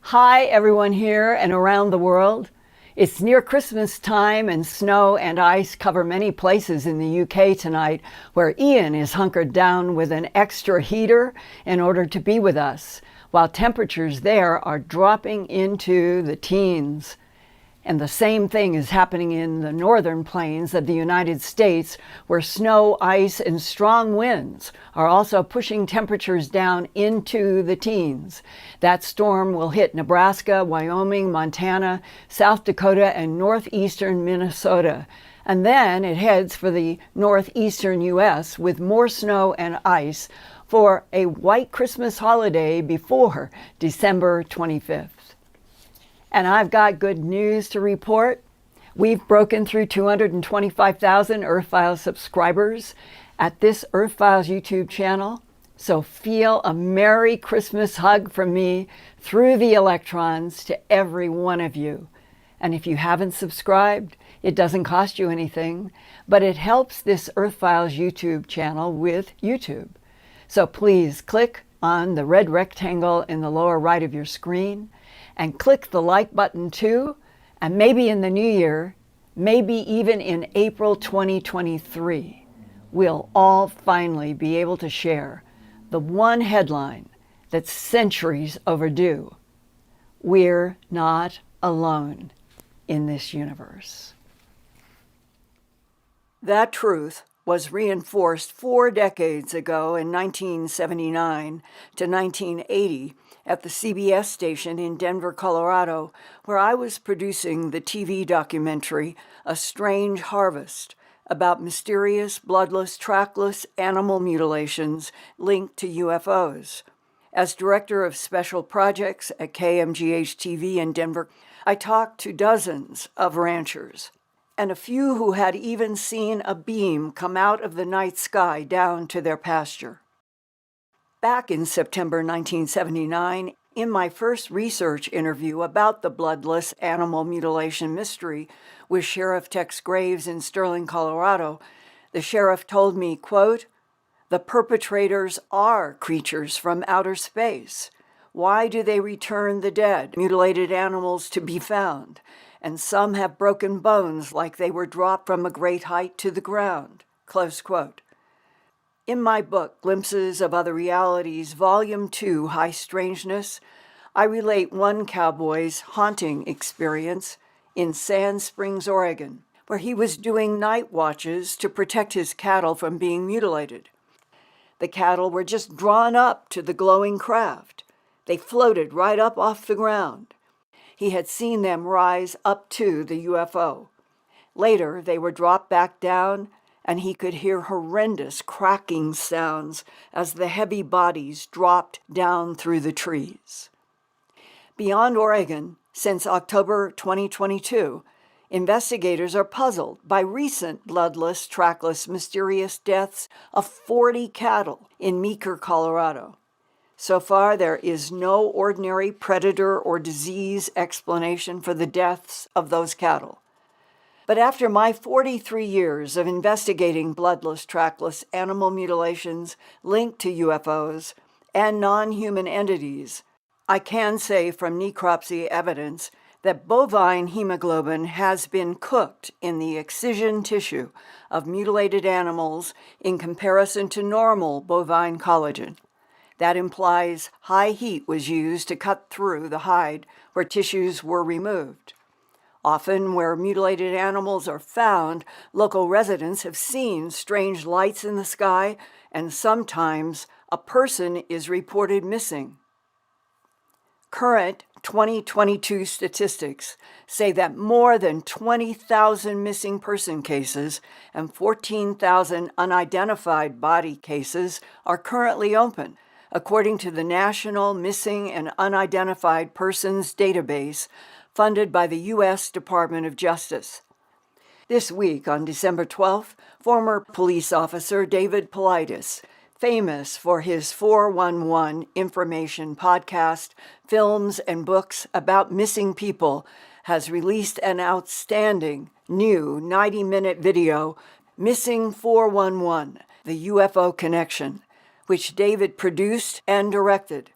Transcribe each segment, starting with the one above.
Hi, everyone here and around the world. It's near Christmas time, and snow and ice cover many places in the UK tonight, where Ian is hunkered down with an extra heater in order to be with us, while temperatures there are dropping into the teens. And the same thing is happening in the northern plains of the United States, where snow, ice, and strong winds are also pushing temperatures down into the teens. That storm will hit Nebraska, Wyoming, Montana, South Dakota, and northeastern Minnesota. And then it heads for the northeastern U.S. with more snow and ice for a white Christmas holiday before December 25th. And I've got good news to report. We've broken through 225,000 Earthfiles subscribers at this Earthfiles YouTube channel. So feel a Merry Christmas hug from me through the electrons to every one of you. And if you haven't subscribed, it doesn't cost you anything, but it helps this Earthfiles YouTube channel with YouTube. So please click on the red rectangle in the lower right of your screen and click the like button too, and maybe in the new year, maybe even in April 2023, we'll all finally be able to share the one headline that's centuries overdue. We're not alone in this universe. That truth was reinforced 4 decades ago in 1979 to 1980 at the CBS station in Denver, Colorado, where I was producing the TV documentary A Strange Harvest about mysterious, bloodless, trackless animal mutilations linked to UFOs. As director of special projects at KMGH-TV in Denver, I talked to dozens of ranchers, and a few who had even seen a beam come out of the night sky down to their pasture. Back in September 1979, in my first research interview about the bloodless animal mutilation mystery with Sheriff Tex Graves in Sterling, Colorado, the sheriff told me, quote, "The perpetrators are creatures from outer space. Why do they return the dead, mutilated animals to be found? And some have broken bones like they were dropped from a great height to the ground." Close quote. In my book, Glimpses of Other Realities, Volume 2, High Strangeness, I relate one cowboy's haunting experience in Sand Springs, Oregon, where he was doing night watches to protect his cattle from being mutilated. The cattle were just drawn up to the glowing craft. They floated right up off the ground. He had seen them rise up to the UFO. Later, they were dropped back down, and he could hear horrendous cracking sounds as the heavy bodies dropped down through the trees. Beyond Oregon, since October 2022, investigators are puzzled by recent bloodless, trackless, mysterious deaths of 40 cattle in Meeker, Colorado. So far, there is no ordinary predator or disease explanation for the deaths of those cattle. But after my 43 years of investigating bloodless, trackless animal mutilations linked to UFOs and non-human entities, I can say from necropsy evidence that bovine hemoglobin has been cooked in the excision tissue of mutilated animals in comparison to normal bovine collagen. That implies high heat was used to cut through the hide where tissues were removed. Often, where mutilated animals are found, local residents have seen strange lights in the sky, and sometimes a person is reported missing. Current 2022 statistics say that more than 20,000 missing person cases and 14,000 unidentified body cases are currently open, according to the National Missing and Unidentified Persons Database, funded by the U.S. Department of Justice. This week, on December 12th, former police officer David Paulides, famous for his 411 information podcast, films, and books about missing people, has released an outstanding new 90-minute video, Missing 411, the UFO Connection, which David produced and directed.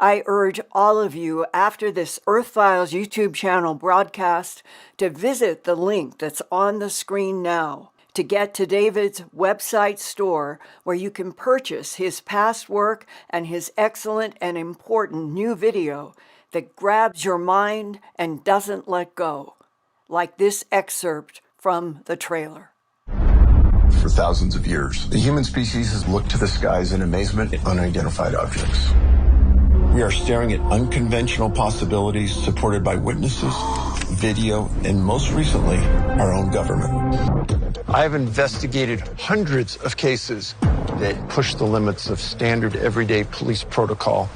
I urge all of you after this Earthfiles YouTube channel broadcast to visit the link that's on the screen now to get to David's website store where you can purchase his past work and his excellent and important new video that grabs your mind and doesn't let go, like this excerpt from the trailer. For thousands of years, the human species has looked to the skies in amazement at unidentified objects. We are staring at unconventional possibilities supported by witnesses, video, and most recently, our own government. I have investigated hundreds of cases that push the limits of standard everyday police protocol.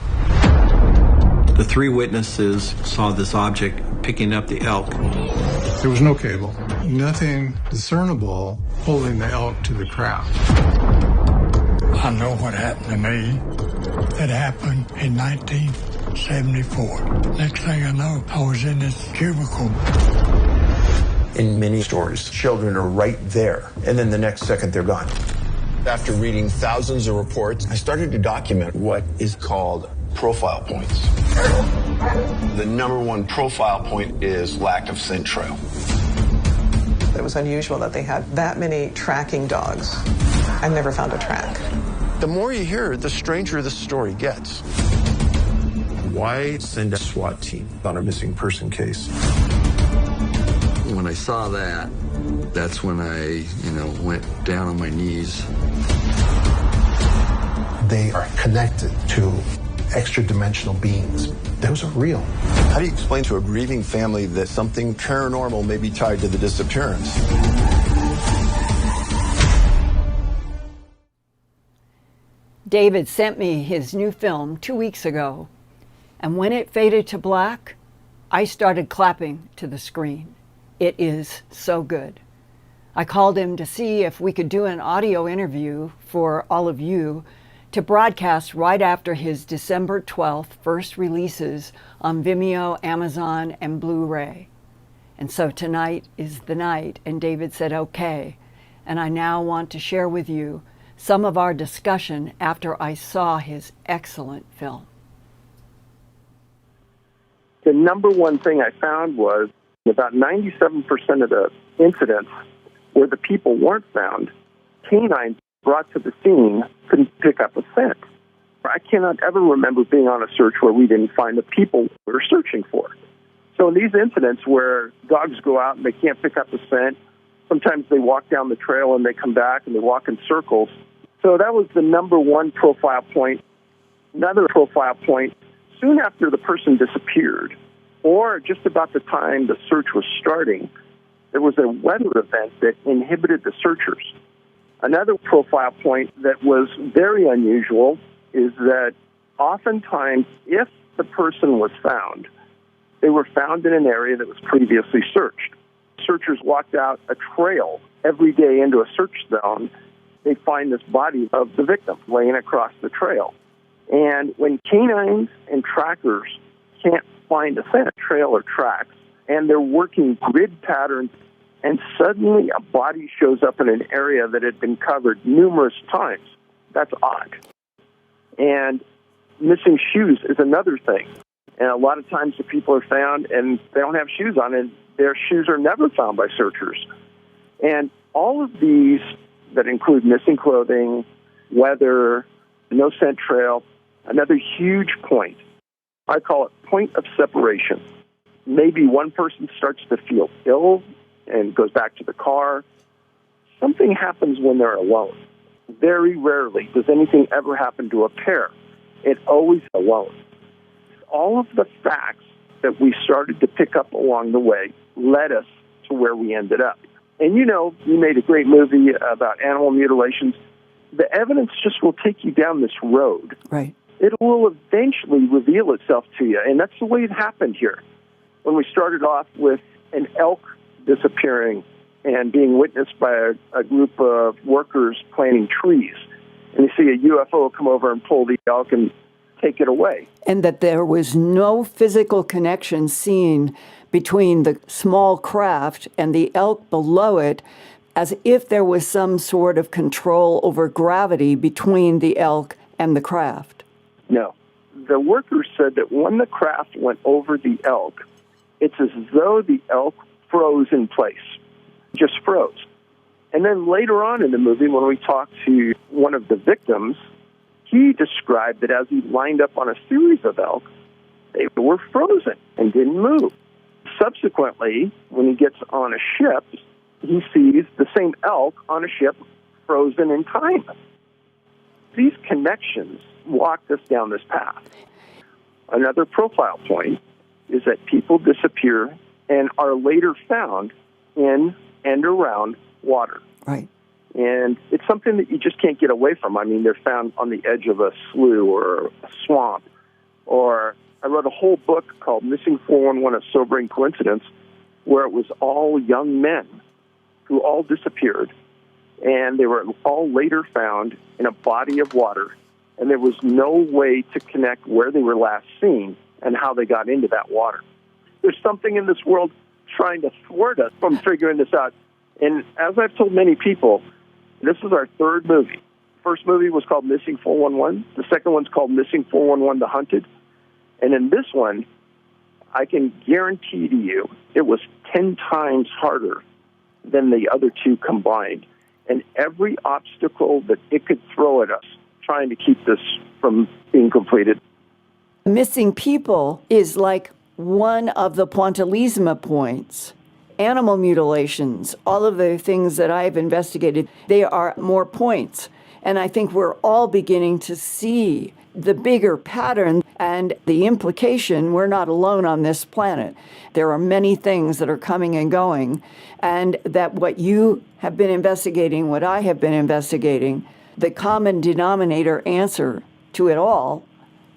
The three witnesses saw this object picking up the elk. There was no cable, nothing discernible holding the elk to the craft. I know what happened to me. It happened in 1974. Next thing I know, I was in this cubicle. In many stories, children are right there, and then the next second they're gone. After reading thousands of reports, I started to document what is called profile points. The number one profile point is lack of scent trail. It was unusual that they had that many tracking dogs and never found a track. The more you hear, the stranger the story gets. Why send a SWAT team on a missing person case? When I saw that, that's when I, went down on my knees. They are connected to extra-dimensional beings. Those are real. How do you explain to a grieving family that something paranormal may be tied to the disappearance? David sent me his new film 2 weeks ago, and when it faded to black, I started clapping to the screen. It is so good. I called him to see if we could do an audio interview for all of you to broadcast right after his December 12th first releases on Vimeo, Amazon, and Blu-ray. And so tonight is the night, and David said okay, and I now want to share with you some of our discussion after I saw his excellent film. The number one thing I found was about 97% of the incidents where the people weren't found, canines brought to the scene couldn't pick up a scent. I cannot ever remember being on a search where we didn't find the people we were searching for. So in these incidents where dogs go out and they can't pick up a scent, sometimes they walk down the trail and they come back and they walk in circles. So that was the number one profile point. Another profile point, soon after the person disappeared, or just about the time the search was starting, there was a weather event that inhibited the searchers. Another profile point that was very unusual is that oftentimes, if the person was found, they were found in an area that was previously searched. Searchers walked out a trail every day into a search zone. They find this body of the victim laying across the trail. And when canines and trackers can't find a scent trail or tracks, and they're working grid patterns, and suddenly a body shows up in an area that had been covered numerous times, that's odd. And missing shoes is another thing. And a lot of times the people are found and they don't have shoes on, and their shoes are never found by searchers. And all of these that include missing clothing, weather, no scent trail, another huge point, I call it point of separation. Maybe one person starts to feel ill and goes back to the car. Something happens when they're alone. Very rarely does anything ever happen to a pair. It's always alone. All of the facts that we started to pick up along the way led us to where we ended up. And you made a great movie about animal mutilations. The evidence just will take you down this road. Right. It will eventually reveal itself to you, and that's the way it happened here. When we started off with an elk disappearing and being witnessed by a group of workers planting trees, and you see a UFO come over and pull the elk and take it away. And that there was no physical connection seen between the small craft and the elk below it, as if there was some sort of control over gravity between the elk and the craft. No, the workers said that when the craft went over the elk, it's as though the elk froze in place, just froze. And then later on in the movie, when we talked to one of the victims, he described that as he lined up on a series of elk, they were frozen and didn't move. Subsequently, when he gets on a ship, he sees the same elk on a ship frozen in time. These connections walked us down this path. Another profile point is that people disappear and are later found in and around water. Right. And it's something that you just can't get away from. I mean, they're found on the edge of a slough or a swamp. Or I wrote a whole book called Missing 411, A Sobering Coincidence, where it was all young men who all disappeared. And they were all later found in a body of water. And there was no way to connect where they were last seen and how they got into that water. There's something in this world trying to thwart us from figuring this out. And as I've told many people, this is our third movie. First movie was called Missing 411. The second one's called Missing 411, The Hunted. And in this one, I can guarantee to you it was 10 times harder than the other two combined. And every obstacle that it could throw at us, trying to keep this from being completed. Missing people is like one of the Pointillism points. Animal mutilations, all of the things that I've investigated, they are more points. And I think we're all beginning to see the bigger pattern and the implication we're not alone on this planet. There are many things that are coming and going, and that what you have been investigating, what I have been investigating, the common denominator answer to it all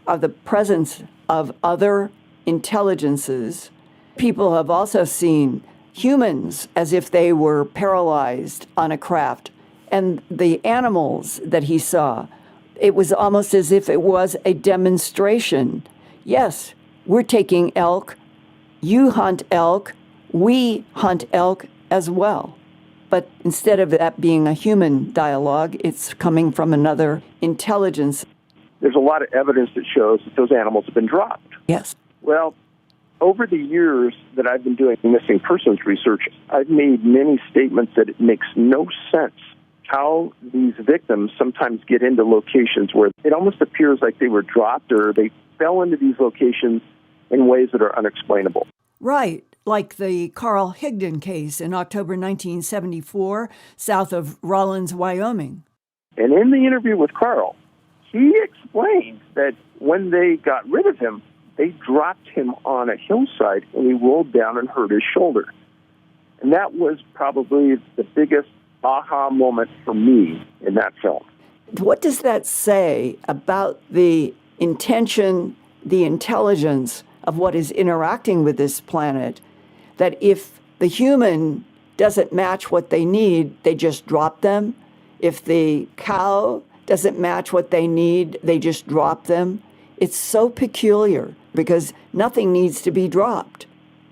are the presence of other intelligences. People have also seen humans as if they were paralyzed on a craft. And the animals that he saw, it was almost as if it was a demonstration. Yes, we're taking elk. You hunt elk. We hunt elk as well. But instead of that being a human dialogue, it's coming from another intelligence. There's a lot of evidence that shows that those animals have been dropped. Yes. Well, over the years that I've been doing missing persons research, I've made many statements that it makes no sense how these victims sometimes get into locations where it almost appears like they were dropped or they fell into these locations in ways that are unexplainable. Right, like the Carl Higdon case in October 1974, south of Rawlins, Wyoming. And in the interview with Carl, he explained that when they got rid of him, they dropped him on a hillside and he rolled down and hurt his shoulder. And that was probably the biggest aha moment for me in that film. What does that say about the intention, the intelligence of what is interacting with this planet, that if the human doesn't match what they need, they just drop them? If the cow doesn't match what they need, they just drop them? It's so peculiar because nothing needs to be dropped.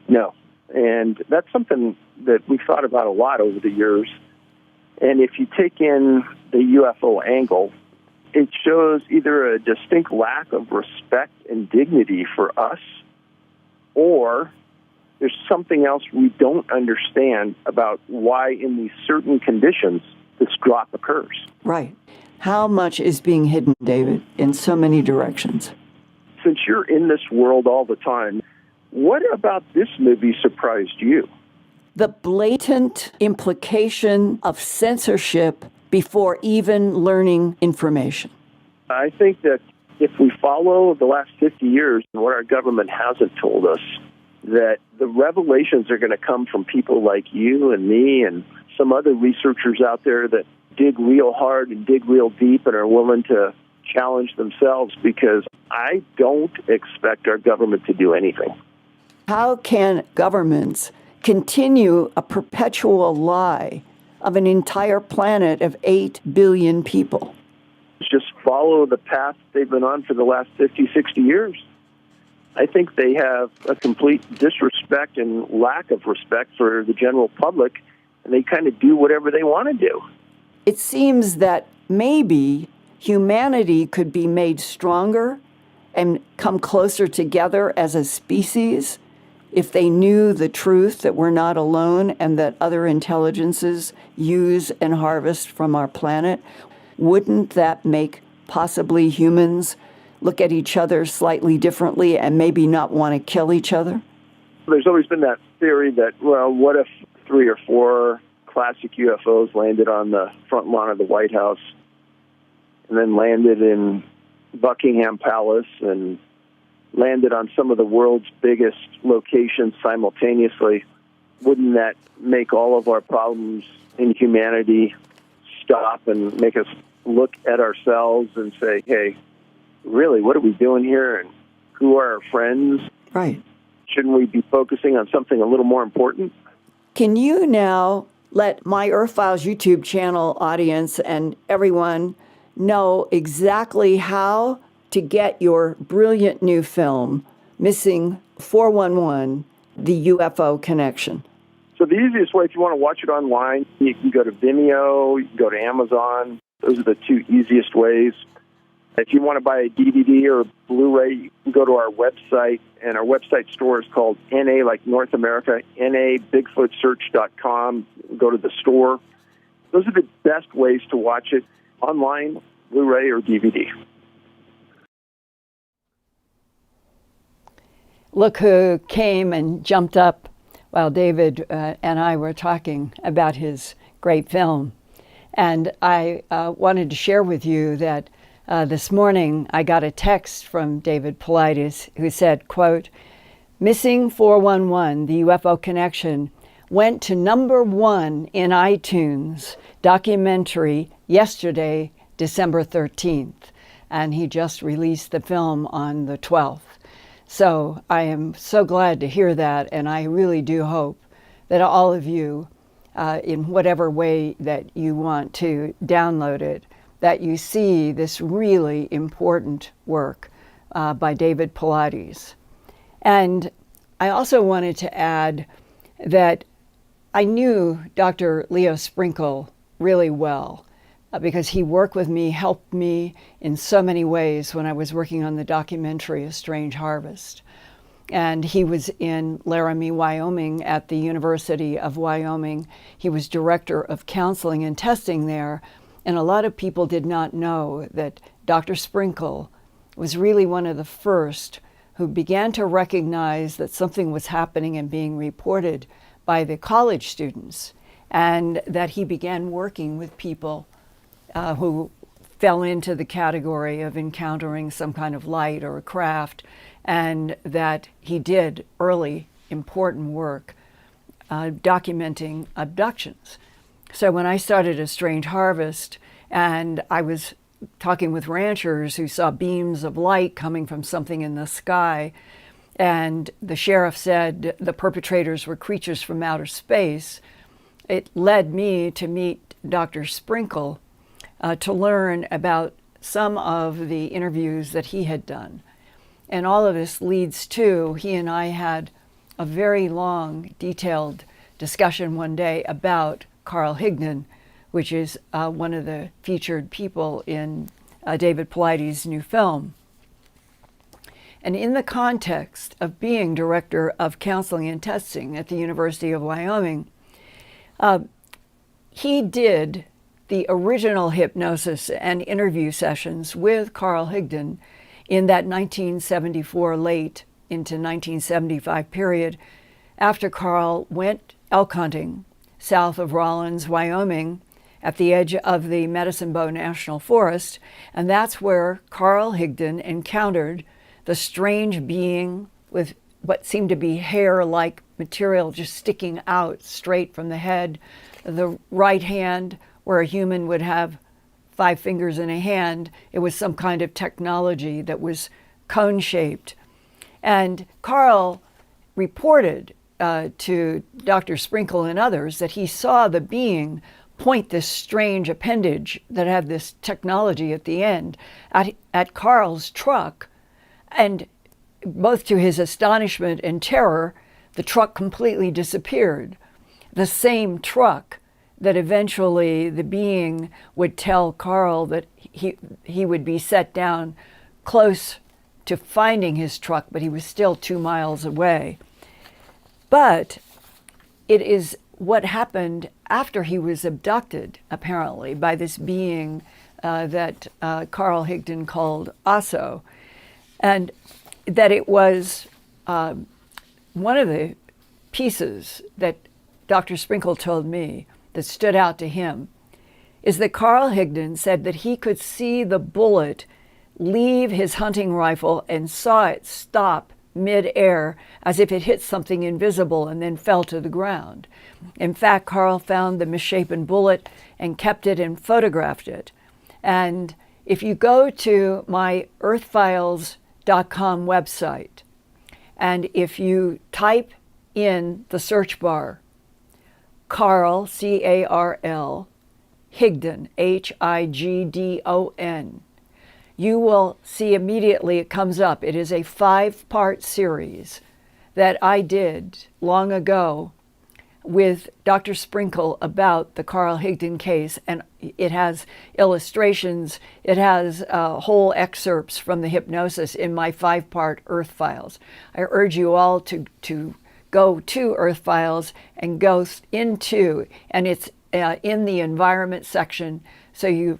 No, and that's something that we've thought about a lot over the years. And if you take in the UFO angle, it shows either a distinct lack of respect and dignity for us, or there's something else we don't understand about why in these certain conditions this drop occurs. Right. How much is being hidden, David, in so many directions? Since you're in this world all the time, what about this movie surprised you? The blatant implication of censorship before even learning information. I think that if we follow the last 50 years and what our government hasn't told us, that the revelations are going to come from people like you and me and some other researchers out there that dig real hard and dig real deep and are willing to challenge themselves, because I don't expect our government to do anything. How can governments continue a perpetual lie of an entire planet of 8 billion people? Just follow the path they've been on for the last 50, 60 years. I think they have a complete disrespect and lack of respect for the general public, and they kind of do whatever they want to do. It seems that maybe humanity could be made stronger and come closer together as a species if they knew the truth that we're not alone and that other intelligences use and harvest from our planet? Wouldn't that make possibly humans look at each other slightly differently and maybe not want to kill each other? There's always been that theory that, well, what if 3 or 4 classic UFOs landed on the front lawn of the White House and then landed in Buckingham Palace and landed on some of the world's biggest locations simultaneously? Wouldn't that make all of our problems in humanity stop and make us look at ourselves and say, hey, really, what are we doing here, and who are our friends? Right. Shouldn't we be focusing on something a little more important? Can you now let my Earthfiles YouTube channel audience and everyone know exactly how to get your brilliant new film, Missing 411, The UFO Connection? So the easiest way, if you want to watch it online, you can go to Vimeo, you can go to Amazon. Those are the 2 easiest ways. If you want to buy a DVD or a Blu-ray, you can go to our website, and our website store is called NA, like North America, NABigfootSearch.com. Go to the store. Those are the best ways to watch it online, Blu-ray, or DVD. Look who came and jumped up while David and I were talking about his great film. And I wanted to share with you that this morning I got a text from David Paulides who said, quote, Missing 411, the UFO Connection, went to #1 in iTunes documentary yesterday, December 13th. And he just released the film on the 12th. So I am so glad to hear that, and I really do hope that all of you, in whatever way that you want to download it, that you see this really important work by David Paulides. And I also wanted to add that I knew Dr. Leo Sprinkle really well because he worked with me, helped me in so many ways when I was working on the documentary A Strange Harvest. And he was in Laramie, Wyoming at the University of Wyoming. He was director of counseling and testing there. And a lot of people did not know that Dr. Sprinkle was really one of the first who began to recognize that something was happening and being reported by the college students, and that he began working with people who fell into the category of encountering some kind of light or a craft, and that he did early important work documenting abductions. So when I started A Strange Harvest, and I was talking with ranchers who saw beams of light coming from something in the sky, and the sheriff said the perpetrators were creatures from outer space, it led me to meet Dr. Sprinkle to learn about some of the interviews that he had done. And all of this leads to, he and I had a very long, detailed discussion one day about Carl Higdon, which is one of the featured people in David Paulides' new film. And in the context of being director of counseling and testing at the University of Wyoming, he did the original hypnosis and interview sessions with Carl Higdon in that 1974 late into 1975 period, after Carl went elk hunting south of Rawlins, Wyoming, at the edge of the Medicine Bow National Forest. And that's where Carl Higdon encountered the strange being with what seemed to be hair-like material just sticking out straight from the head. The right hand, where a human would have 5 fingers in a hand, it was some kind of technology that was cone-shaped. And Carl reported to Dr. Sprinkle and others that he saw the being point this strange appendage that had this technology at the end at Carl's truck. And both to his astonishment and terror, the truck completely disappeared. The same truck that eventually the being would tell Carl that he would be set down close to finding his truck, but he was still 2 miles away. But it is what happened after he was abducted, apparently, by this being that Carl Higdon called Aso, and that it was one of the pieces that Dr. Sprinkle told me that stood out to him is that Carl Higdon said that he could see the bullet leave his hunting rifle and saw it stop mid-air as if it hit something invisible and then fell to the ground. In fact, Carl found the misshapen bullet and kept it and photographed it. And if you go to my Earthfiles.com website, and if you type in the search bar, Carl, C-A-R-L, Higdon, H-I-G-D-O-N, you will see immediately it comes up. It is a 5-part series that I did long ago with Dr. Sprinkle about the Carl Higdon case, and it has illustrations, it has whole excerpts from the hypnosis in my 5-part Earthfiles. I urge you all to go to Earthfiles and go into, and it's in the environment section, so you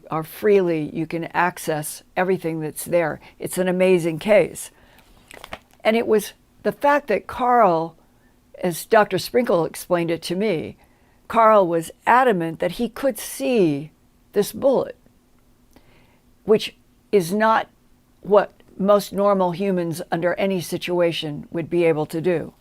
can access everything that's there. It's an amazing case. And it was the fact that Carl, as Dr. Sprinkle explained it to me, Carl was adamant that he could see this bullet, which is not what most normal humans under any situation would be able to do.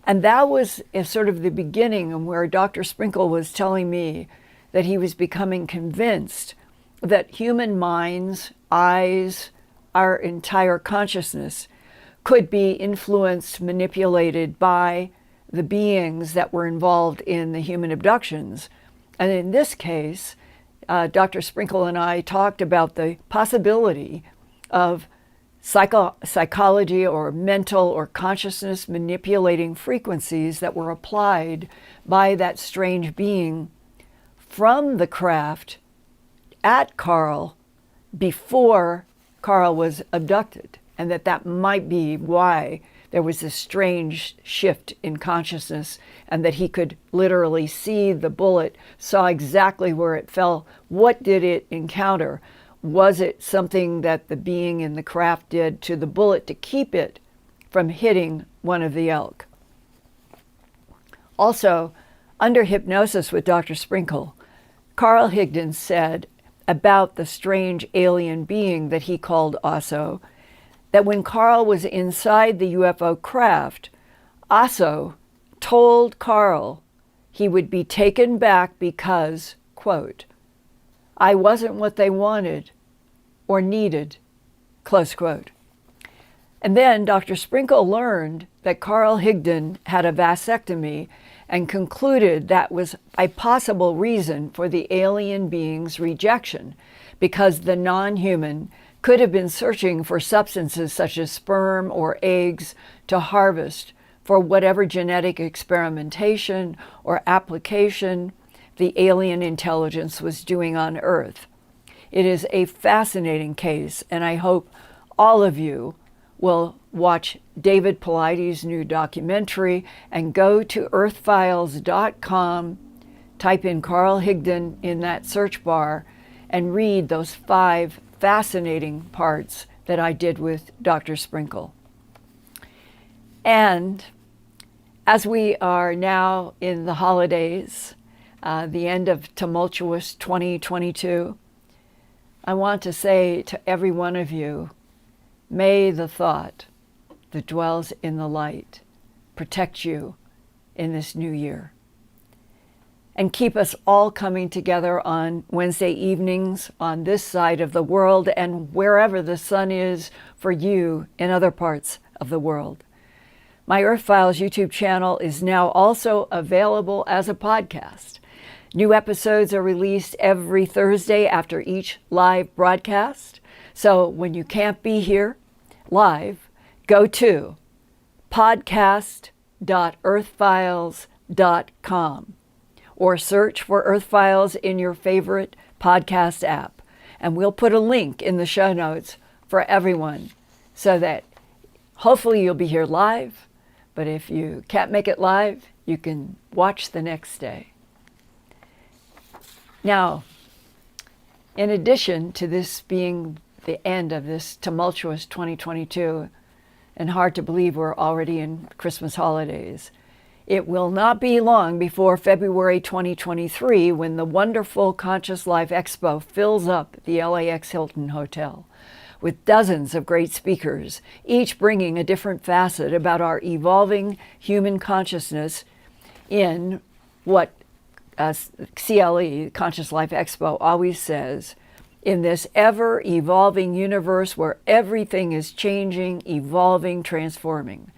And that was sort of the beginning of where Dr. Sprinkle was telling me that he was becoming convinced that human minds, eyes, our entire consciousness could be influenced, manipulated by the beings that were involved in the human abductions. And in this case, Dr. Sprinkle and I talked about the possibility of psychology or mental or consciousness manipulating frequencies that were applied by that strange being from the craft at Carl before Carl was abducted, and that might be why there was this strange shift in consciousness, and that he could literally see the bullet, saw exactly where it fell. What did it encounter? Was it something that the being in the craft did to the bullet to keep it from hitting one of the elk? Also, under hypnosis with Dr. Sprinkle, Carl Higdon said about the strange alien being that he called Aso, that when Carl was inside the UFO craft, Aso told Carl he would be taken back because, quote, I wasn't what they wanted or needed, close quote. And then Dr. Sprinkle learned that Carl Higdon had a vasectomy and concluded that was a possible reason for the alien being's rejection, because the non-human could have been searching for substances such as sperm or eggs to harvest for whatever genetic experimentation or application the alien intelligence was doing on Earth. It is a fascinating case, and I hope all of you will watch David Paulides' new documentary and go to earthfiles.com, type in Carl Higdon in that search bar, and read those 5 fascinating parts that I did with Dr. Sprinkle. And as we are now in the holidays, the end of tumultuous 2022, I want to say to every one of you, may the thought that dwells in the light protect you in this new year. And keep us all coming together on Wednesday evenings on this side of the world and wherever the sun is for you in other parts of the world. My Earthfiles YouTube channel is now also available as a podcast. New episodes are released every Thursday after each live broadcast. So when you can't be here live, go to podcast.earthfiles.com or search for Earthfiles in your favorite podcast app. And we'll put a link in the show notes for everyone so that hopefully you'll be here live, but if you can't make it live, you can watch the next day. Now, in addition to this being the end of this tumultuous 2022, and hard to believe we're already in Christmas holidays, it will not be long before February 2023 when the wonderful Conscious Life Expo fills up the LAX Hilton Hotel with dozens of great speakers, each bringing a different facet about our evolving human consciousness in what CLE, Conscious Life Expo, always says, in this ever-evolving universe where everything is changing, evolving, transforming.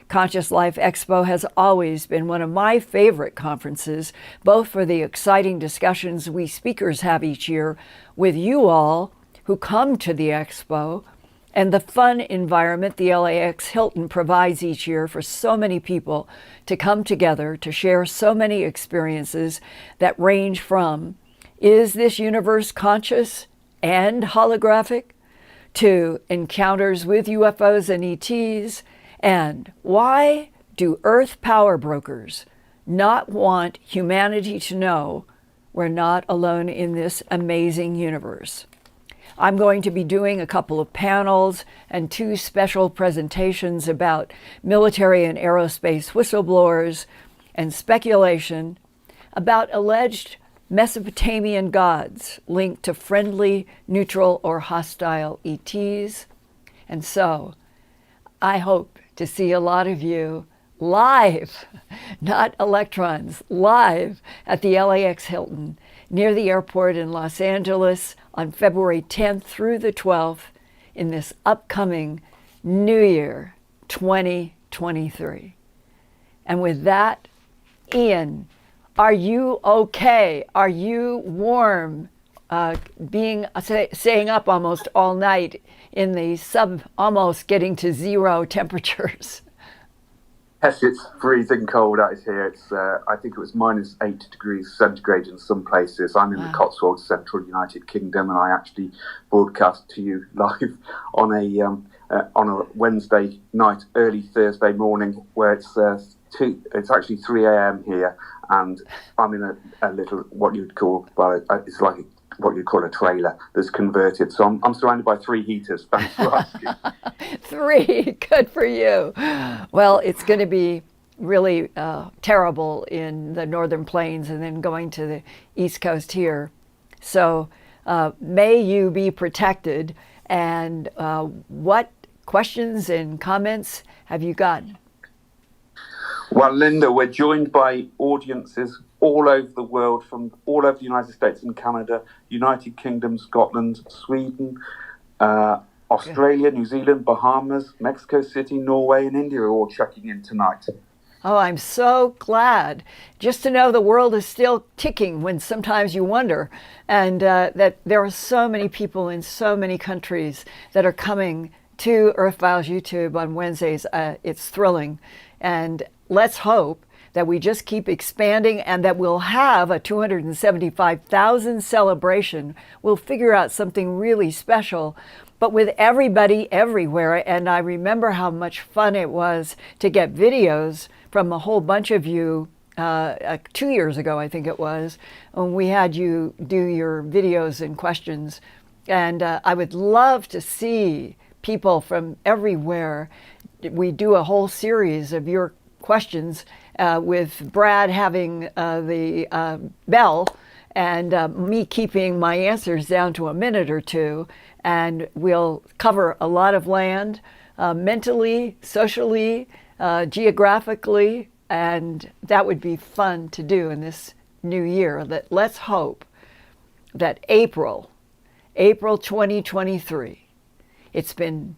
Conscious Life Expo has always been one of my favorite conferences, both for the exciting discussions we speakers have each year with you all who come to the Expo, and the fun environment the LAX Hilton provides each year for so many people to come together to share so many experiences that range from, is this universe conscious and holographic, to encounters with UFOs and ETs, and why do Earth power brokers not want humanity to know we're not alone in this amazing universe? I'm going to be doing a couple of panels and 2 special presentations about military and aerospace whistleblowers and speculation about alleged Mesopotamian gods linked to friendly, neutral, or hostile ETs. And so I hope to see a lot of you live, not electrons, live at the LAX Hilton near the airport in Los Angeles on February 10th through the 12th in this upcoming New Year 2023. And with that, Ian, are you okay? Are you warm? Staying up almost all night in the almost getting to 0 temperatures. Yes, it's freezing cold out here. It's I think it was -8 degrees centigrade in some places. I'm in the Cotswolds, central United Kingdom, and I actually broadcast to you live on a Wednesday night, early Thursday morning, where it's actually 3 a.m. here, and I'm in a little what you'd call it's like what you call a trailer that's converted. So I'm surrounded by 3 heaters. Thanks for asking. 3, good for you. Well, it's going to be really terrible in the northern plains and then going to the East Coast here. So may you be protected. And what questions and comments have you gotten? Well, Linda, we're joined by audiences all over the world, from all over the United States and Canada, United Kingdom, Scotland, Sweden, Australia, New Zealand, Bahamas, Mexico City, Norway, and India are all checking in tonight. Oh, I'm so glad just to know the world is still ticking when sometimes you wonder, and that there are so many people in so many countries that are coming to Earthfiles YouTube on Wednesdays. It's thrilling. And let's hope that we just keep expanding and that we'll have a 275,000 celebration. We'll figure out something really special, but with everybody everywhere. And I remember how much fun it was to get videos from a whole bunch of you 2 years ago, I think it was, when we had you do your videos and questions. And I would love to see people from everywhere. We do a whole series of your questions with Brad having the bell and me keeping my answers down to a minute or 2. And we'll cover a lot of land mentally, socially, geographically, and that would be fun to do in this new year. Let's hope that April 2023, it's been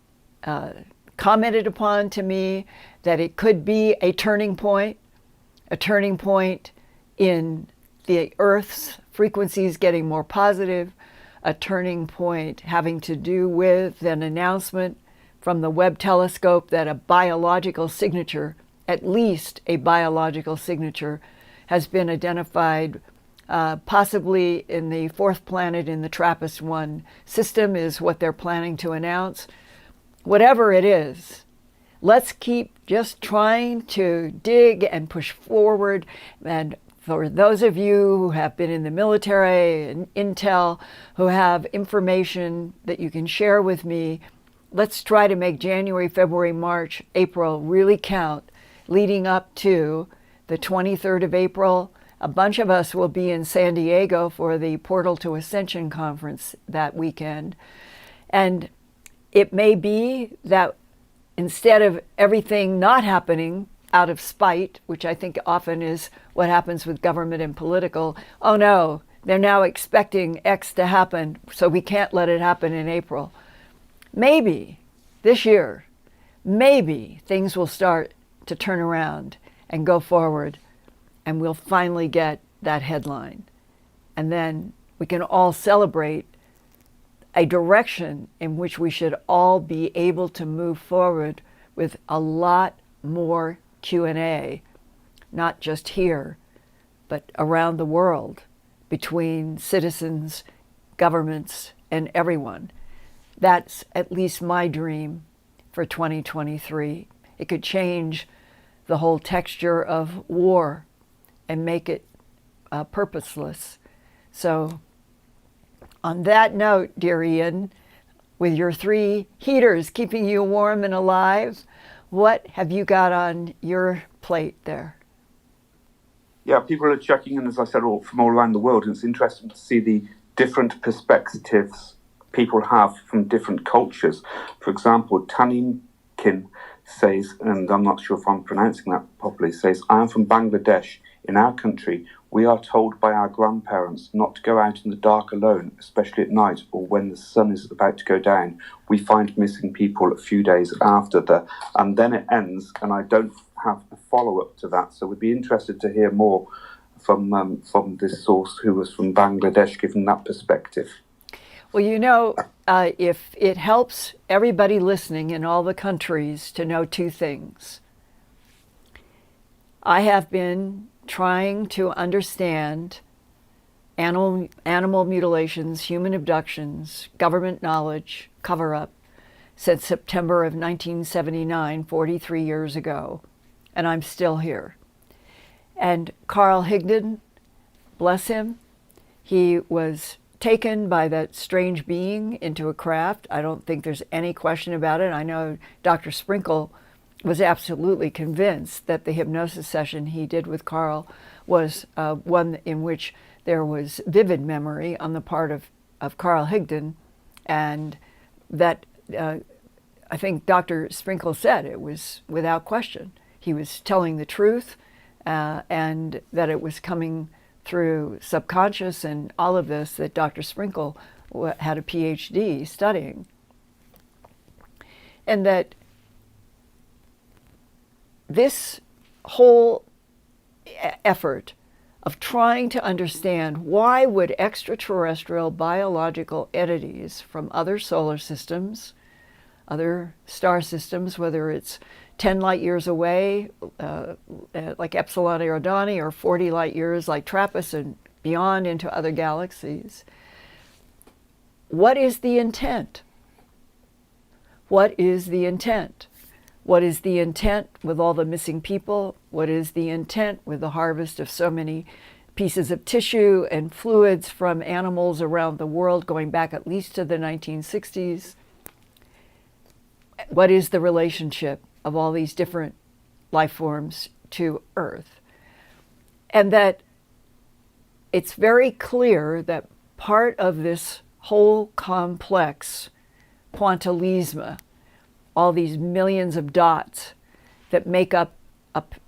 commented upon to me that it could be a turning point in the Earth's frequencies getting more positive, a turning point having to do with an announcement from the Webb telescope that a biological signature, at least a biological signature, has been identified, possibly in the 4th planet in the TRAPPIST-1 system is what they're planning to announce. whatever it is, let's keep just trying to dig and push forward. And for those of you who have been in the military and intel, who have information that you can share with me, let's try to make January, February, March, April really count, leading up to the 23rd of April. A bunch of us will be in San Diego for the Portal to Ascension conference that weekend. And it may be that instead of everything not happening out of spite, which I think often is what happens with government and political, oh no, they're now expecting X to happen, so we can't let it happen in April. Maybe this year, maybe things will start to turn around and go forward, and we'll finally get that headline. And then we can all celebrate a direction in which we should all be able to move forward with a lot more Q&A, not just here, but around the world, between citizens, governments, and everyone. That's at least my dream for 2023. It could change the whole texture of war and make it purposeless. So on that note, dear Ian, with your 3 heaters keeping you warm and alive, what have you got on your plate there? Yeah, people are checking in, as I said, from all around the world, and it's interesting to see the different perspectives people have from different cultures. For example, Tanimkin says, and I'm not sure if I'm pronouncing that properly, says, I am from Bangladesh. In our country, we are told by our grandparents not to go out in the dark alone, especially at night or when the sun is about to go down. We find missing people a few days after and then it ends, and I don't have a follow-up to that. So we'd be interested to hear more from this source who was from Bangladesh, given that perspective. Well, if it helps everybody listening in all the countries to know 2 things. I have been trying to understand animal mutilations, human abductions, government knowledge, cover-up, since September of 1979, 43 years ago, and I'm still here. And Carl Higdon, bless him, he was taken by that strange being into a craft. I don't think there's any question about it. I know Dr. Sprinkle was absolutely convinced that the hypnosis session he did with Carl was one in which there was vivid memory on the part of Carl Higdon, and that I think Dr. Sprinkle said it was without question. He was telling the truth, and that it was coming through subconscious and all of this, that Dr. Sprinkle had a PhD studying. And that this whole effort of trying to understand why would extraterrestrial biological entities from other solar systems, other star systems, whether it's 10 light years away, like Epsilon Eridani, or 40 light years like TRAPPIST and beyond into other galaxies, what is the intent? What is the intent? What is the intent with all the missing people? What is the intent with the harvest of so many pieces of tissue and fluids from animals around the world, going back at least to the 1960s? What is the relationship of all these different life forms to Earth? And that it's very clear that part of this whole complex pointillisme, all these millions of dots that make up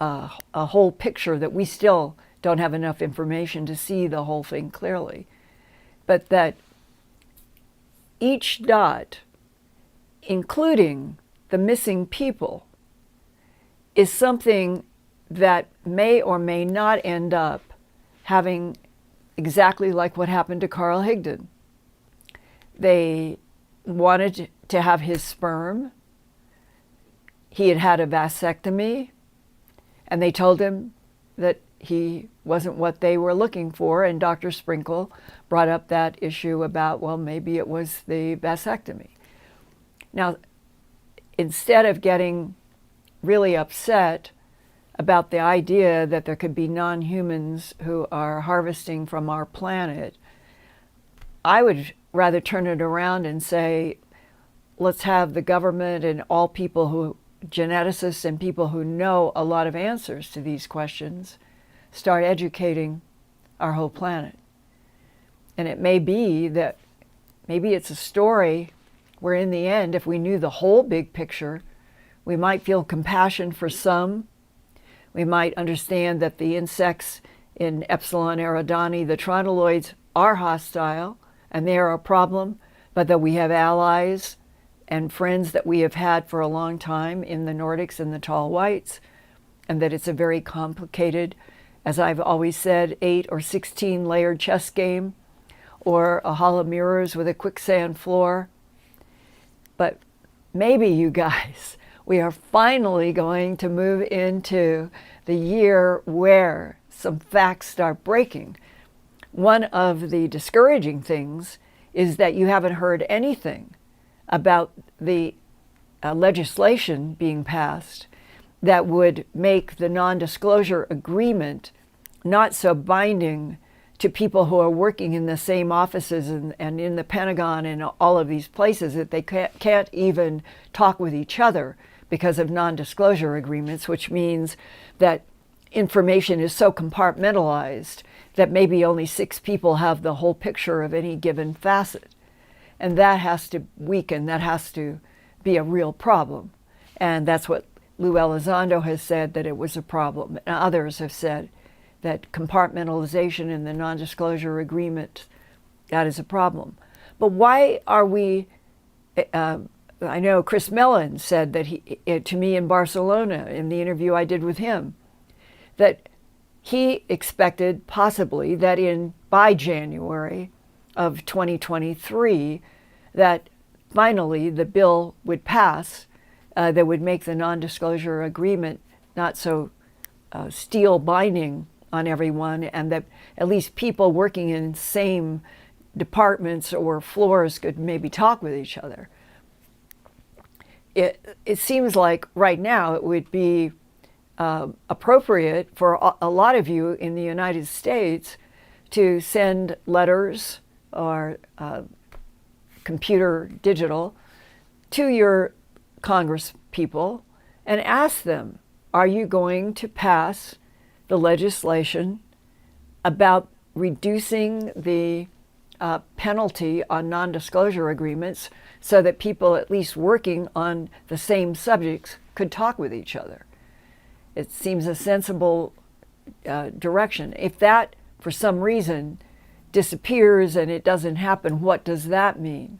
a whole picture that we still don't have enough information to see the whole thing clearly, but that each dot, including the missing people, is something that may or may not end up having exactly like what happened to Carl Higdon. They wanted to have his sperm. He had had a vasectomy, and they told him that he wasn't what they were looking for, and Dr. Sprinkle brought up that issue about, well, maybe it was the vasectomy. Now, instead of getting really upset about the idea that there could be non-humans who are harvesting from our planet, I would rather turn it around and say, let's have the government and all people who, geneticists and people who know a lot of answers to these questions, start educating our whole planet. And it may be that maybe it's a story where in the end, if we knew the whole big picture, we might feel compassion for some. We might understand that the insects in Epsilon Eridani, the trontoloids, are hostile and they are a problem, but that we have allies and friends that we have had for a long time in the Nordics and the tall whites, and that it's a very complicated, as I've always said, 8 or 16 layered chess game, or a hall of mirrors with a quicksand floor. But maybe, you guys, we are finally going to move into the year where some facts start breaking. One of the discouraging things is that you haven't heard anything about the legislation being passed that would make the non-disclosure agreement not so binding to people who are working in the same offices and in the Pentagon and all of these places, that they can't even talk with each other because of non-disclosure agreements, which means that information is so compartmentalized that maybe only 6 people have the whole picture of any given facet. And that has to weaken, that has to be a real problem. And that's what Lou Elizondo has said, that it was a problem. And others have said that compartmentalization in the non-disclosure agreement, that is a problem. But why are we, I know Chris Mellon said that to me in Barcelona, in the interview I did with him, that he expected possibly that by January of 2023, that finally the bill would pass that would make the non-disclosure agreement not so steel binding on everyone, and that at least people working in same departments or floors could maybe talk with each other. It seems like right now it would be appropriate for a lot of you in the United States to send letters or computer digital to your Congress people and ask them, are you going to pass the legislation about reducing the penalty on non-disclosure agreements so that people at least working on the same subjects could talk with each other? It seems a sensible direction. If that, for some reason, disappears and it doesn't happen, what does that mean?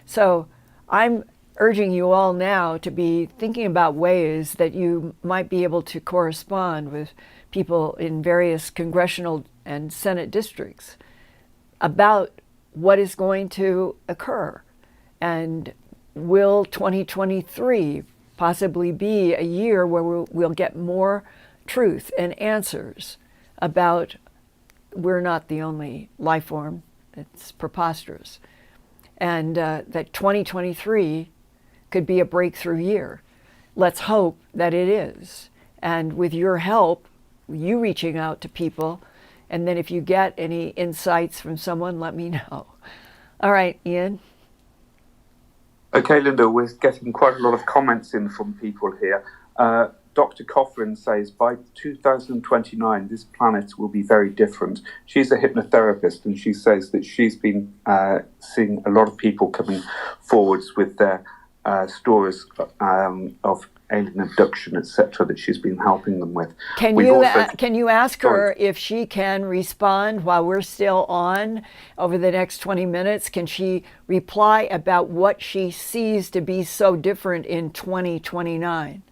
So I'm urging you all now to be thinking about ways that you might be able to correspond with people in various congressional and Senate districts about what is going to occur. And will 2023 possibly be a year where we'll get more truth and answers about we're not the only life form? It's preposterous. And that 2023 could be a breakthrough year. Let's hope that it is. And with your help, you reaching out to people, and then if you get any insights from someone, let me know. All right, Ian. Okay, Linda, we're getting quite a lot of comments in from people here. Dr. Coughlin says, by 2029, this planet will be very different. She's a hypnotherapist, and she says that she's been seeing a lot of people coming forwards with their stories of alien abduction, etc., that she's been helping them with. Can you ask her if she can respond while we're still on over the next 20 minutes? Can she reply about what she sees to be so different in 2029?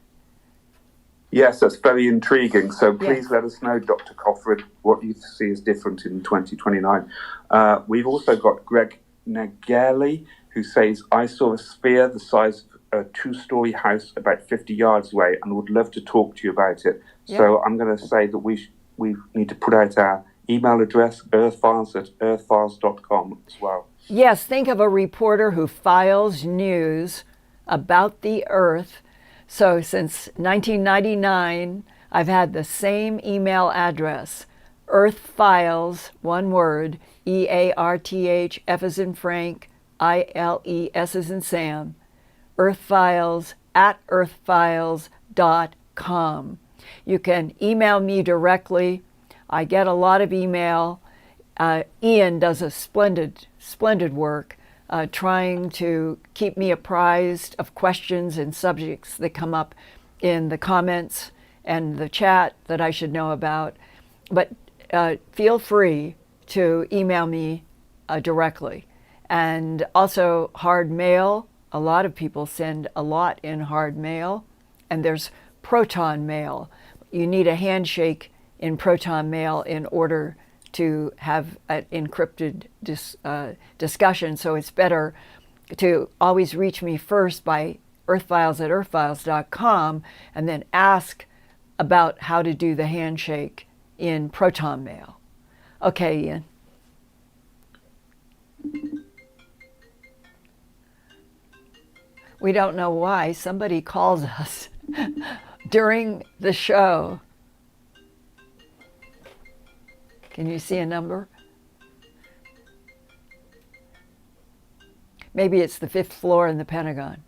Yes, that's very intriguing. So please let us know, Dr. Coughlin, what you see as different in 2029. We've also got Greg Nageli, who says, I saw a sphere the size of a 2-story house about 50 yards away and would love to talk to you about it. Yep. So I'm going to say that we need to put out our email address, earthfiles@earthfiles.com as well. Yes, think of a reporter who files news about the Earth. So since 1999, I've had the same email address, Earthfiles, one word, EARTH, F as in Frank, ILES as in Sam, Earthfiles at earthfiles.com. You can email me directly. I get a lot of email. Ian does a splendid work trying to keep me apprised of questions and subjects that come up in the comments and the chat that I should know about. But feel free to email me directly. And also hard mail. A lot of people send a lot in hard mail. And there's proton mail. You need a handshake in proton mail in order to have an encrypted discussion. So it's better to always reach me first by earthfiles@earthfiles.com and then ask about how to do the handshake in proton mail. Okay, Ian. We don't know why somebody calls us during the show. Can you see a number? Maybe it's the 5th floor in the Pentagon.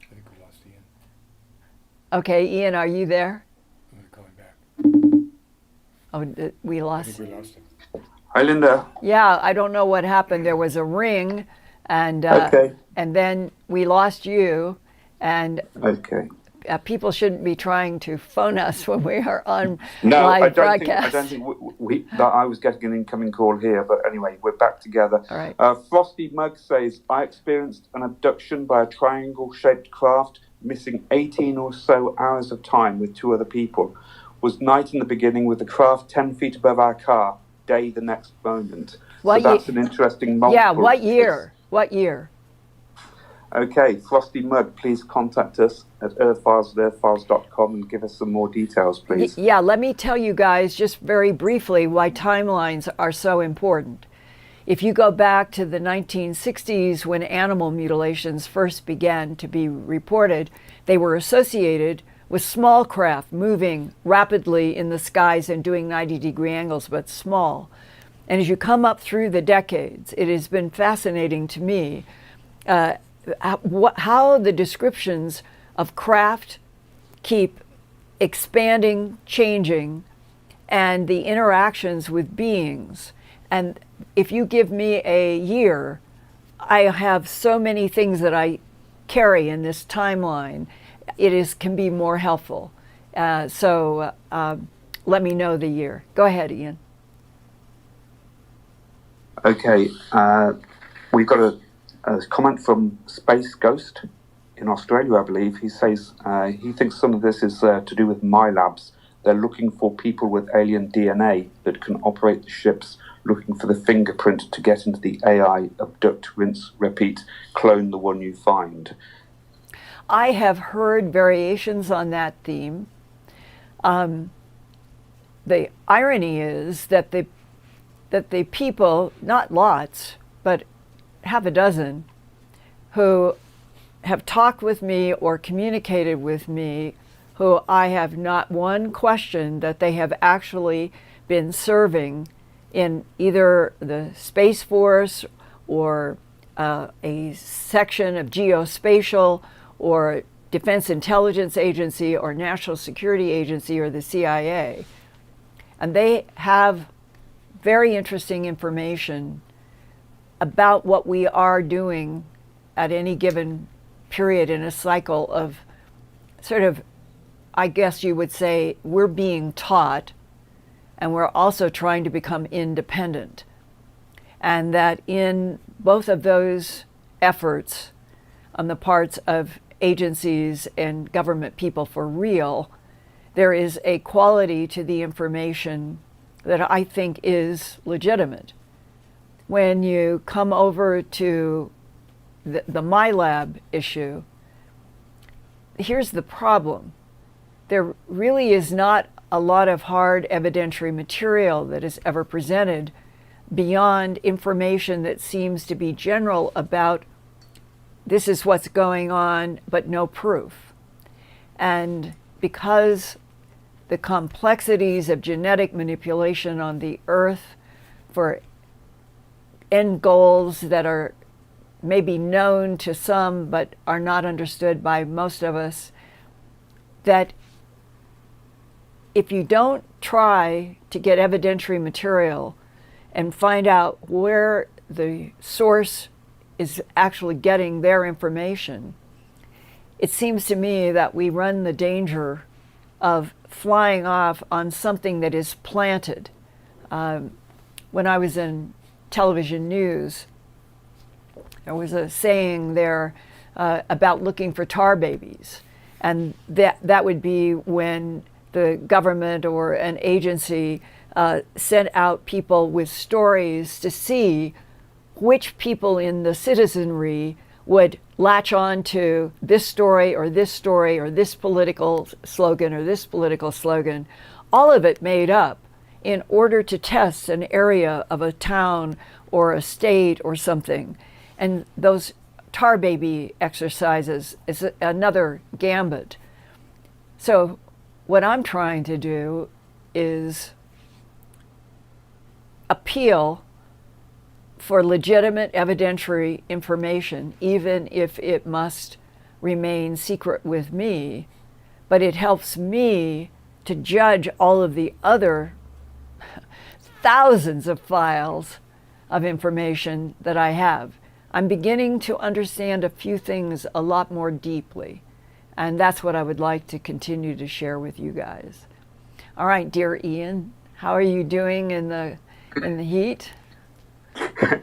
I think we lost Ian. Okay, Ian, are you there? I'm calling back. Oh, we lost. I think we lost him. Hi, Linda. Yeah, I don't know what happened. There was a ring, and and then we lost you, and people shouldn't be trying to phone us when we are on live broadcast. I don't think that I was getting an incoming call here, but anyway, we're back together. All right. Frosty Mug says, I experienced an abduction by a triangle-shaped craft, missing 18 or so hours of time with 2 other people. Was night in the beginning with the craft 10 feet above our car, day the next moment. So that's an interesting multiple. Yeah, what year? What year? Okay, Frosty Mug, please contact us at earthfiles@earthfiles.com and give us some more details, please. Yeah, let me tell you guys just very briefly why timelines are so important. If you go back to the 1960s when animal mutilations first began to be reported, they were associated with small craft moving rapidly in the skies and doing 90-degree angles, but small. And as you come up through the decades, it has been fascinating to me how the descriptions of craft keep expanding, changing, and the interactions with beings. And if you give me a year, I have so many things that I carry in this timeline. It can be more helpful. So let me know the year. Go ahead, Ian. Okay, we've got a comment from Space Ghost in Australia, I believe. He says he thinks some of this is to do with my labs. They're looking for people with alien DNA that can operate the ships, looking for the fingerprint to get into the AI, abduct, rinse, repeat, clone the one you find. I have heard variations on that theme. The irony is that the people, not lots, but half a dozen, who have talked with me or communicated with me, who I have not one question that they have actually been serving in either the Space Force or a section of geospatial or Defense Intelligence Agency or National Security Agency or the CIA. And they have very interesting information about what we are doing at any given period in a cycle of sort of, I guess you would say, we're being taught and we're also trying to become independent. And that in both of those efforts on the parts of agencies and government people for real, there is a quality to the information that I think is legitimate. When you come over to the MyLab issue, here's the problem. There really is not a lot of hard evidentiary material that is ever presented beyond information that seems to be general about this is what's going on, but no proof. And because the complexities of genetic manipulation on the Earth for end goals that are maybe known to some but are not understood by most of us, that if you don't try to get evidentiary material and find out where the source is actually getting their information, it seems to me that we run the danger of flying off on something that is planted. When I was in television news, there was a saying there about looking for tar babies. And that would be when the government or an agency sent out people with stories to see which people in the citizenry would latch on to this story or this story or this political slogan or this political slogan, all of it made up in order to test an area of a town or a state or something. And those tar baby exercises is another gambit. So what I'm trying to do is appeal for legitimate evidentiary information, even if it must remain secret with me, but it helps me to judge all of the other thousands of files of information that I have. I'm beginning to understand a few things a lot more deeply, and that's what I would like to continue to share with you guys. All right, dear Ian, how are you doing in the heat?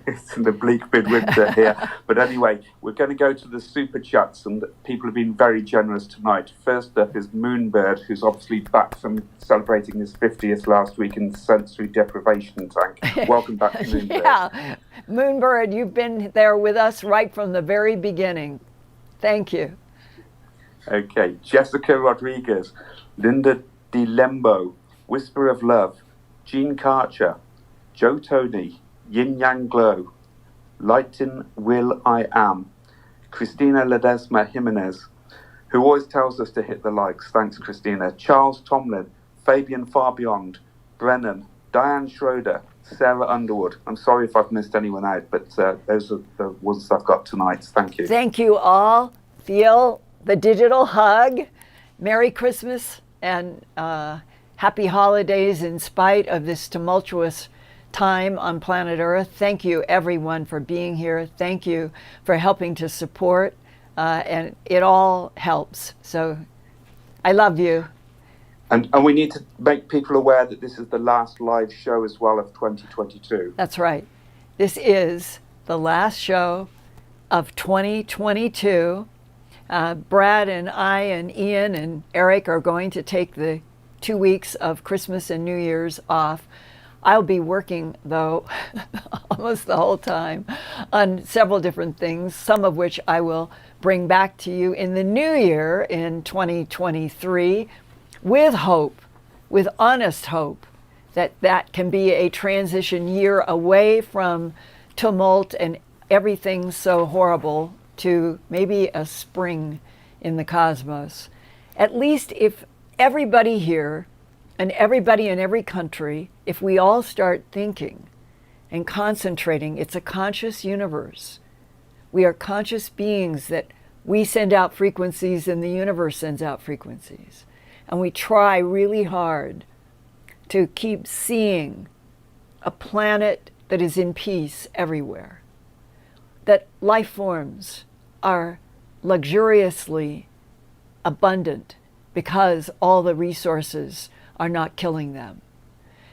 It's in the bleak midwinter here. But anyway, we're going to go to the super chats, and people have been very generous tonight. First up is Moonbird, who's obviously back from celebrating his 50th last week in the sensory deprivation tank. Welcome back to Moonbird. Yeah, Moonbird, you've been there with us right from the very beginning. Thank you. Okay, Jessica Rodriguez, Linda Di Lembo, Whisper of Love, Jean Karcher, Joe Tony, Yin Yang Glow, Lighten Will I Am, Christina Ledesma Jimenez, who always tells us to hit the likes. Thanks, Christina. Charles Tomlin, Fabian Far Beyond, Brennan, Diane Schroeder, Sarah Underwood. I'm sorry if I've missed anyone out, but those are the ones I've got tonight. Thank you. Thank you all. Feel the digital hug. Merry Christmas and happy holidays in spite of this tumultuous time on planet Earth. Thank you everyone for being here. Thank you for helping to support, and it all helps. So I love you. And we need to make people aware that this is the last live show as well of 2022. That's right. This is the last show of 2022. Brad and I and Ian and Eric are going to take the 2 weeks of Christmas and New Year's off. I'll be working, though, almost the whole time on several different things, some of which I will bring back to you in the new year in 2023 with hope, with honest hope that that can be a transition year away from tumult and everything so horrible to maybe a spring in the cosmos. At least if everybody here and everybody in every country, if we all start thinking and concentrating, it's a conscious universe. We are conscious beings that we send out frequencies and the universe sends out frequencies. And we try really hard to keep seeing a planet that is in peace everywhere. That life forms are luxuriously abundant because all the resources are not killing them.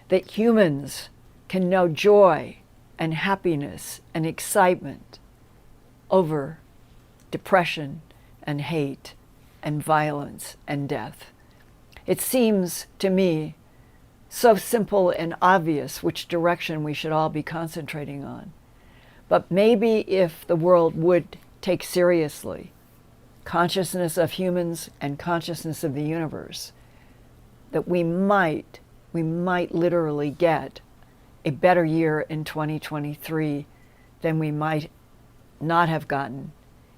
That humans can know joy and happiness and excitement over depression and hate and violence and death. It seems to me so simple and obvious which direction we should all be concentrating on. But maybe if the world would take seriously consciousness of humans and consciousness of the universe, that we might literally get a better year in 2023 than we might not have gotten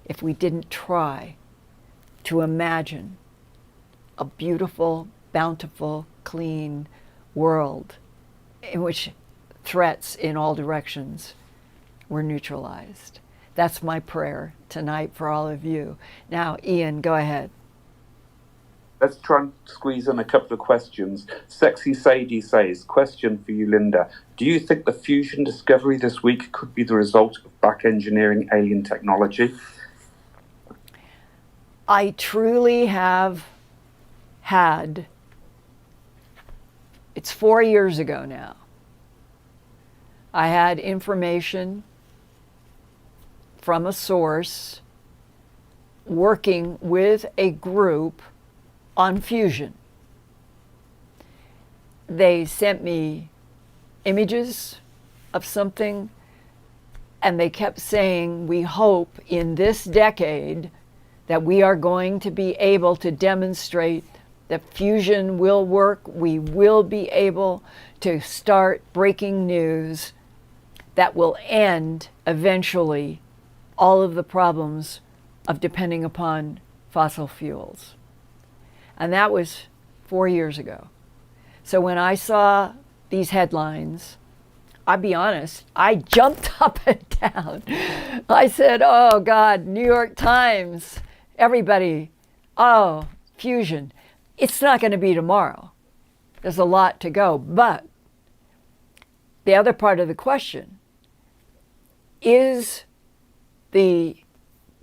if we didn't try to imagine a beautiful, bountiful, clean world in which threats in all directions were neutralized. That's my prayer tonight for all of you. Now, Ian, go ahead. Let's try and squeeze in a couple of questions. Sexy Sadie says, question for you, Linda. Do you think the fusion discovery this week could be the result of back engineering alien technology? I truly have had, it's 4 years ago now, I had information from a source working with a group on fusion. They sent me images of something, and they kept saying, we hope in this decade that we are going to be able to demonstrate that fusion will work. We will be able to start breaking news that will end eventually all of the problems of depending upon fossil fuels. And that was 4 years ago. So when I saw these headlines, I'll be honest, I jumped up and down. I said, oh God, New York Times, everybody, oh, fusion. It's not going to be tomorrow. There's a lot to go. But the other part of the question is the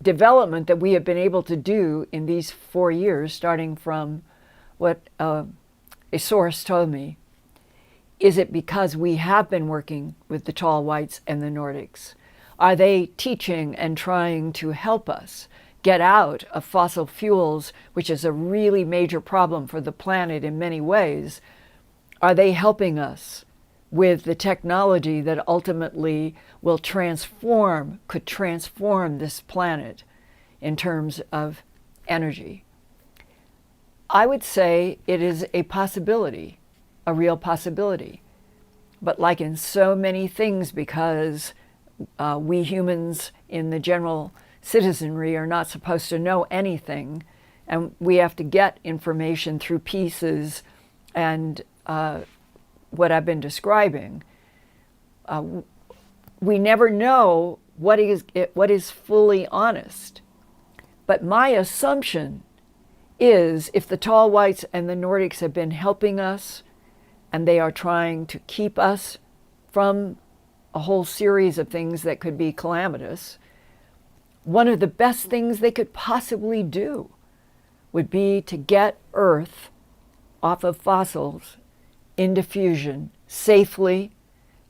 development that we have been able to do in these 4 years, starting from what a source told me. Is it because we have been working with the tall whites and the Nordics? Are they teaching and trying to help us get out of fossil fuels, which is a really major problem for the planet in many ways? Are they helping us with the technology that ultimately will could transform this planet in terms of energy? I would say it is a possibility, a real possibility. But like in so many things, because we humans in the general citizenry are not supposed to know anything, and we have to get information through pieces and what I've been describing, we never know what is fully honest. But my assumption is if the tall whites and the Nordics have been helping us and they are trying to keep us from a whole series of things that could be calamitous, one of the best things they could possibly do would be to get Earth off of fossils into fusion safely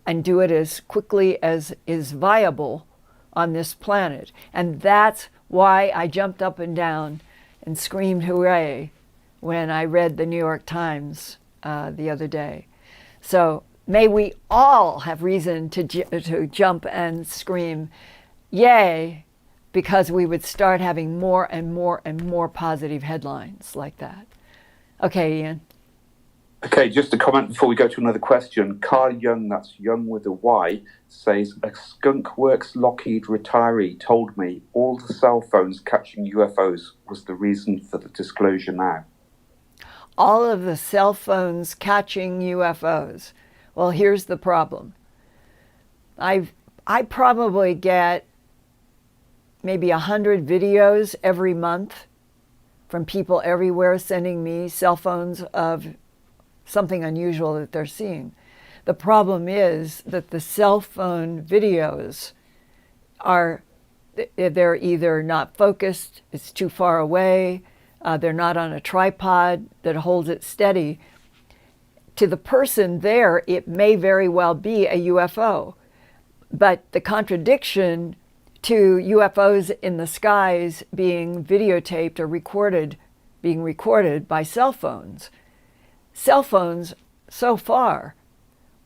and do it as quickly as is viable on this planet. And that's why I jumped up and down and screamed hooray when I read the New York Times the other day. So may we all have reason to jump and scream yay, because we would start having more and more and more positive headlines like that. Okay, Ian. Okay, just a comment before we go to another question. Carl Young, that's Young with a Y, says, a Skunk Works Lockheed retiree told me all the cell phones catching UFOs was the reason for the disclosure now. All of the cell phones catching UFOs. Well, here's the problem. I probably get maybe 100 videos every month from people everywhere sending me cell phones of something unusual that they're seeing. The problem is that the cell phone videos they're either not focused, it's too far away, they're not on a tripod that holds it steady. To the person there, it may very well be a UFO, but the contradiction to UFOs in the skies being videotaped or being recorded by cell phones. Cell phones, so far,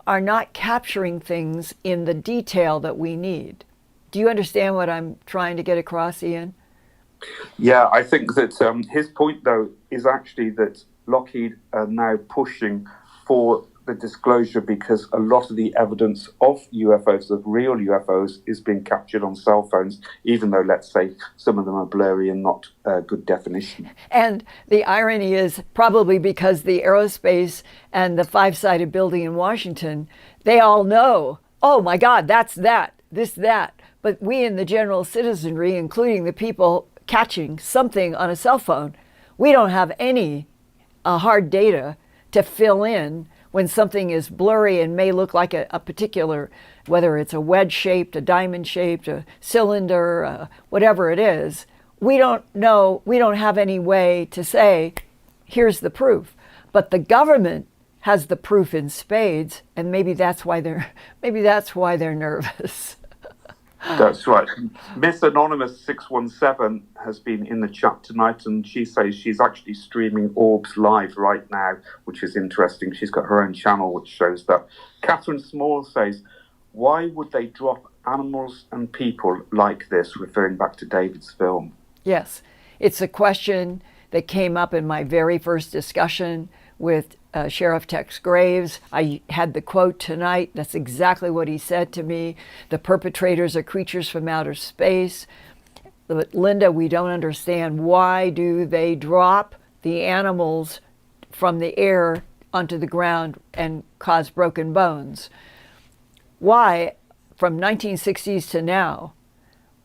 are not capturing things in the detail that we need. Do you understand what I'm trying to get across, Ian? Yeah, I think that his point, though, is actually that Lockheed are now pushing for the disclosure because a lot of the evidence of UFOs, of real UFOs, is being captured on cell phones, even though, let's say, some of them are blurry and not good definition. And the irony is probably because the aerospace and the five-sided building in Washington, they all know, oh my God, that's that, this, that. But we in the general citizenry, including the people catching something on a cell phone, we don't have any hard data to fill in when something is blurry and may look like a particular, whether it's a wedge-shaped, a diamond-shaped, a cylinder, whatever it is. We don't know, we don't have any way to say, here's the proof. But the government has the proof in spades, and maybe that's why they're nervous. That's right. Miss Anonymous 617 has been in the chat tonight, and she says she's actually streaming Orbs live right now, which is interesting. She's got her own channel which shows that. Catherine Small says, why would they drop animals and people like this, referring back to David's film? Yes, it's a question that came up in my very first discussion with Sheriff Tex Graves. I had the quote tonight. That's exactly what he said to me. The perpetrators are creatures from outer space. But Linda, we don't understand. Why do they drop the animals from the air onto the ground and cause broken bones? Why, from 1960s to now,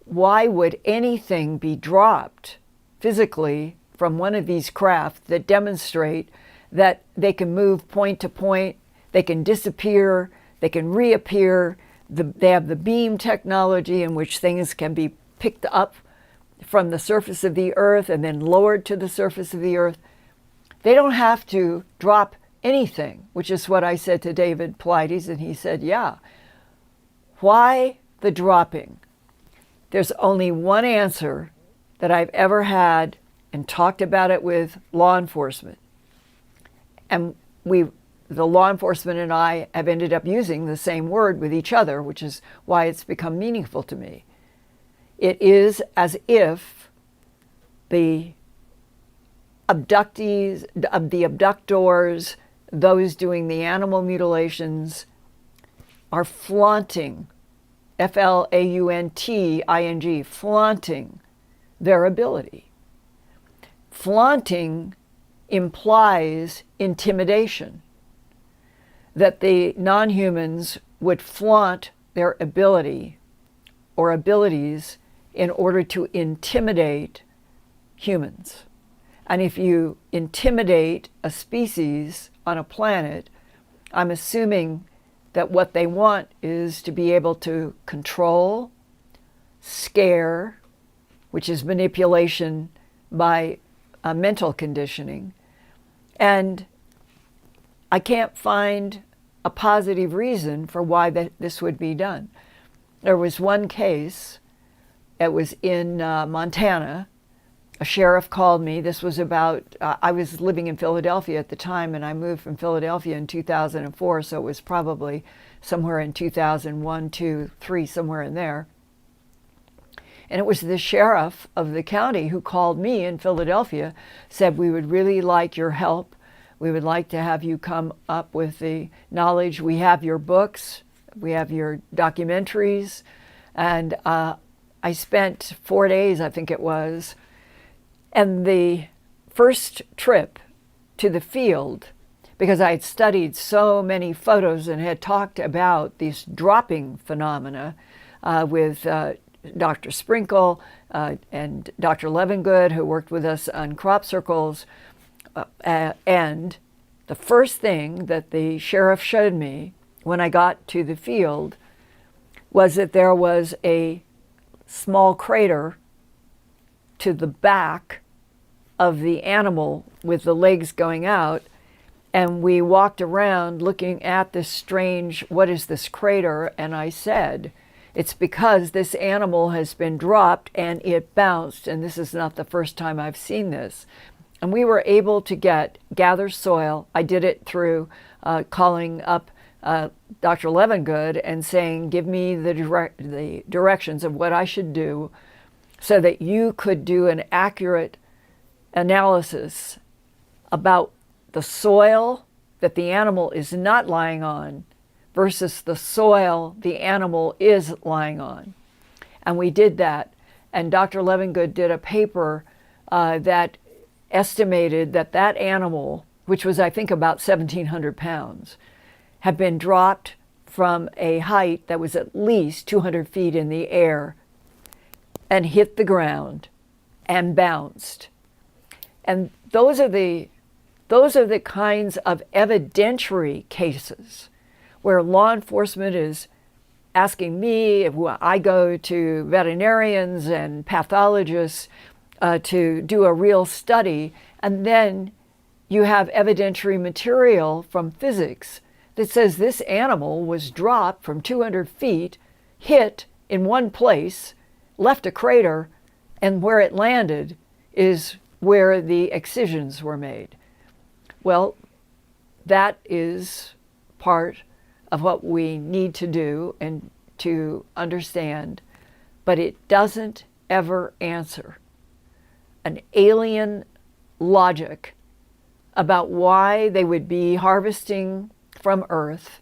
why would anything be dropped physically from one of these craft that demonstrate that they can move point to point, they can disappear, they can reappear, they have the beam technology in which things can be picked up from the surface of the earth and then lowered to the surface of the earth. They don't have to drop anything, which is what I said to David Paulides, and he said, yeah. Why the dropping? There's only one answer that I've ever had and talked about it with law enforcement. And the law enforcement and I have ended up using the same word with each other, which is why it's become meaningful to me. It is as if the abductees, the abductors, those doing the animal mutilations, are flaunting, F-L-A-U-N-T-I-N-G, flaunting their ability. Flaunting implies intimidation, that the non-humans would flaunt their ability or abilities in order to intimidate humans. And if you intimidate a species on a planet, I'm assuming that what they want is to be able to control, scare, which is manipulation by mental conditioning. And I can't find a positive reason for why this would be done. There was one case, it was in Montana. A sheriff called me. This was about, I was living in Philadelphia at the time, and I moved from Philadelphia in 2004, so it was probably somewhere in 2001, 2, 3, somewhere in there. And it was the sheriff of the county who called me in Philadelphia, said, we would really like your help. We would like to have you come up with the knowledge. We have your books, we have your documentaries. And I spent 4 days, I think it was. And the first trip to the field, because I had studied so many photos and had talked about these dropping phenomena with Dr. Sprinkle and Dr. Levengood, who worked with us on crop circles. And the first thing that the sheriff showed me when I got to the field was that there was a small crater to the back of the animal with the legs going out. And we walked around looking at this strange, what is this crater? And I said, it's because this animal has been dropped and it bounced, and this is not the first time I've seen this. And we were able to gather soil. I did it through calling up Dr. Levengood and saying, give me the directions of what I should do so that you could do an accurate analysis about the soil that the animal is not lying on versus the soil the animal is lying on. And we did that. And Dr. Levengood did a paper that estimated that that animal, which was I think about 1,700 pounds, had been dropped from a height that was at least 200 feet in the air and hit the ground and bounced. And those are the kinds of evidentiary cases where law enforcement is asking me, if I go to veterinarians and pathologists to do a real study, and then you have evidentiary material from physics that says this animal was dropped from 200 feet, hit in one place, left a crater, and where it landed is where the excisions were made. Well, that is part of what we need to do and to understand, but it doesn't ever answer an alien logic about why they would be harvesting from Earth,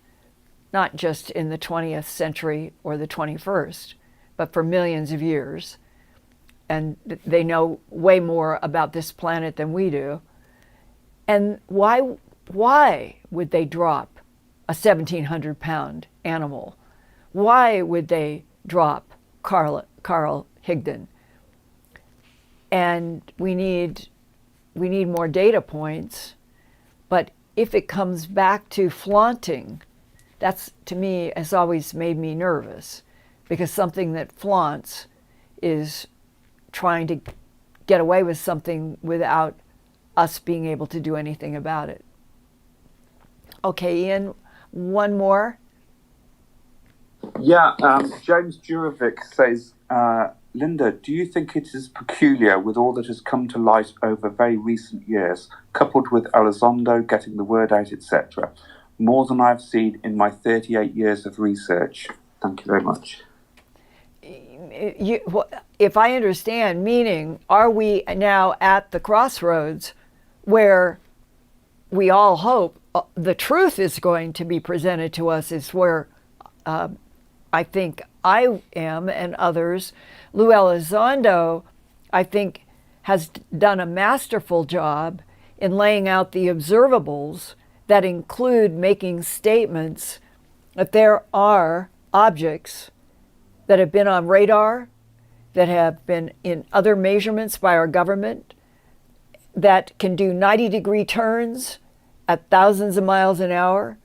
not just in the 20th century or the 21st, but for millions of years. And they know way more about this planet than we do. And why would they drop a 1,700-pound animal? Why would they drop Carl Higdon? And we need more data points. But if it comes back to flaunting, that's, to me, has always made me nervous, because something that flaunts is trying to get away with something without us being able to do anything about it. Okay, Ian, one more. Yeah, James Jurovic says, Linda, do you think it is peculiar with all that has come to light over very recent years, coupled with Elizondo getting the word out, etc., more than I've seen in my 38 years of research? Thank you very much. If I understand, meaning, are we now at the crossroads where we all hope the truth is going to be presented to us, is where I think I am and others. Lou Elizondo, I think, has done a masterful job in laying out the observables that include making statements that there are objects that have been on radar, that have been in other measurements by our government, that can do 90-degree turns at thousands of miles an hour,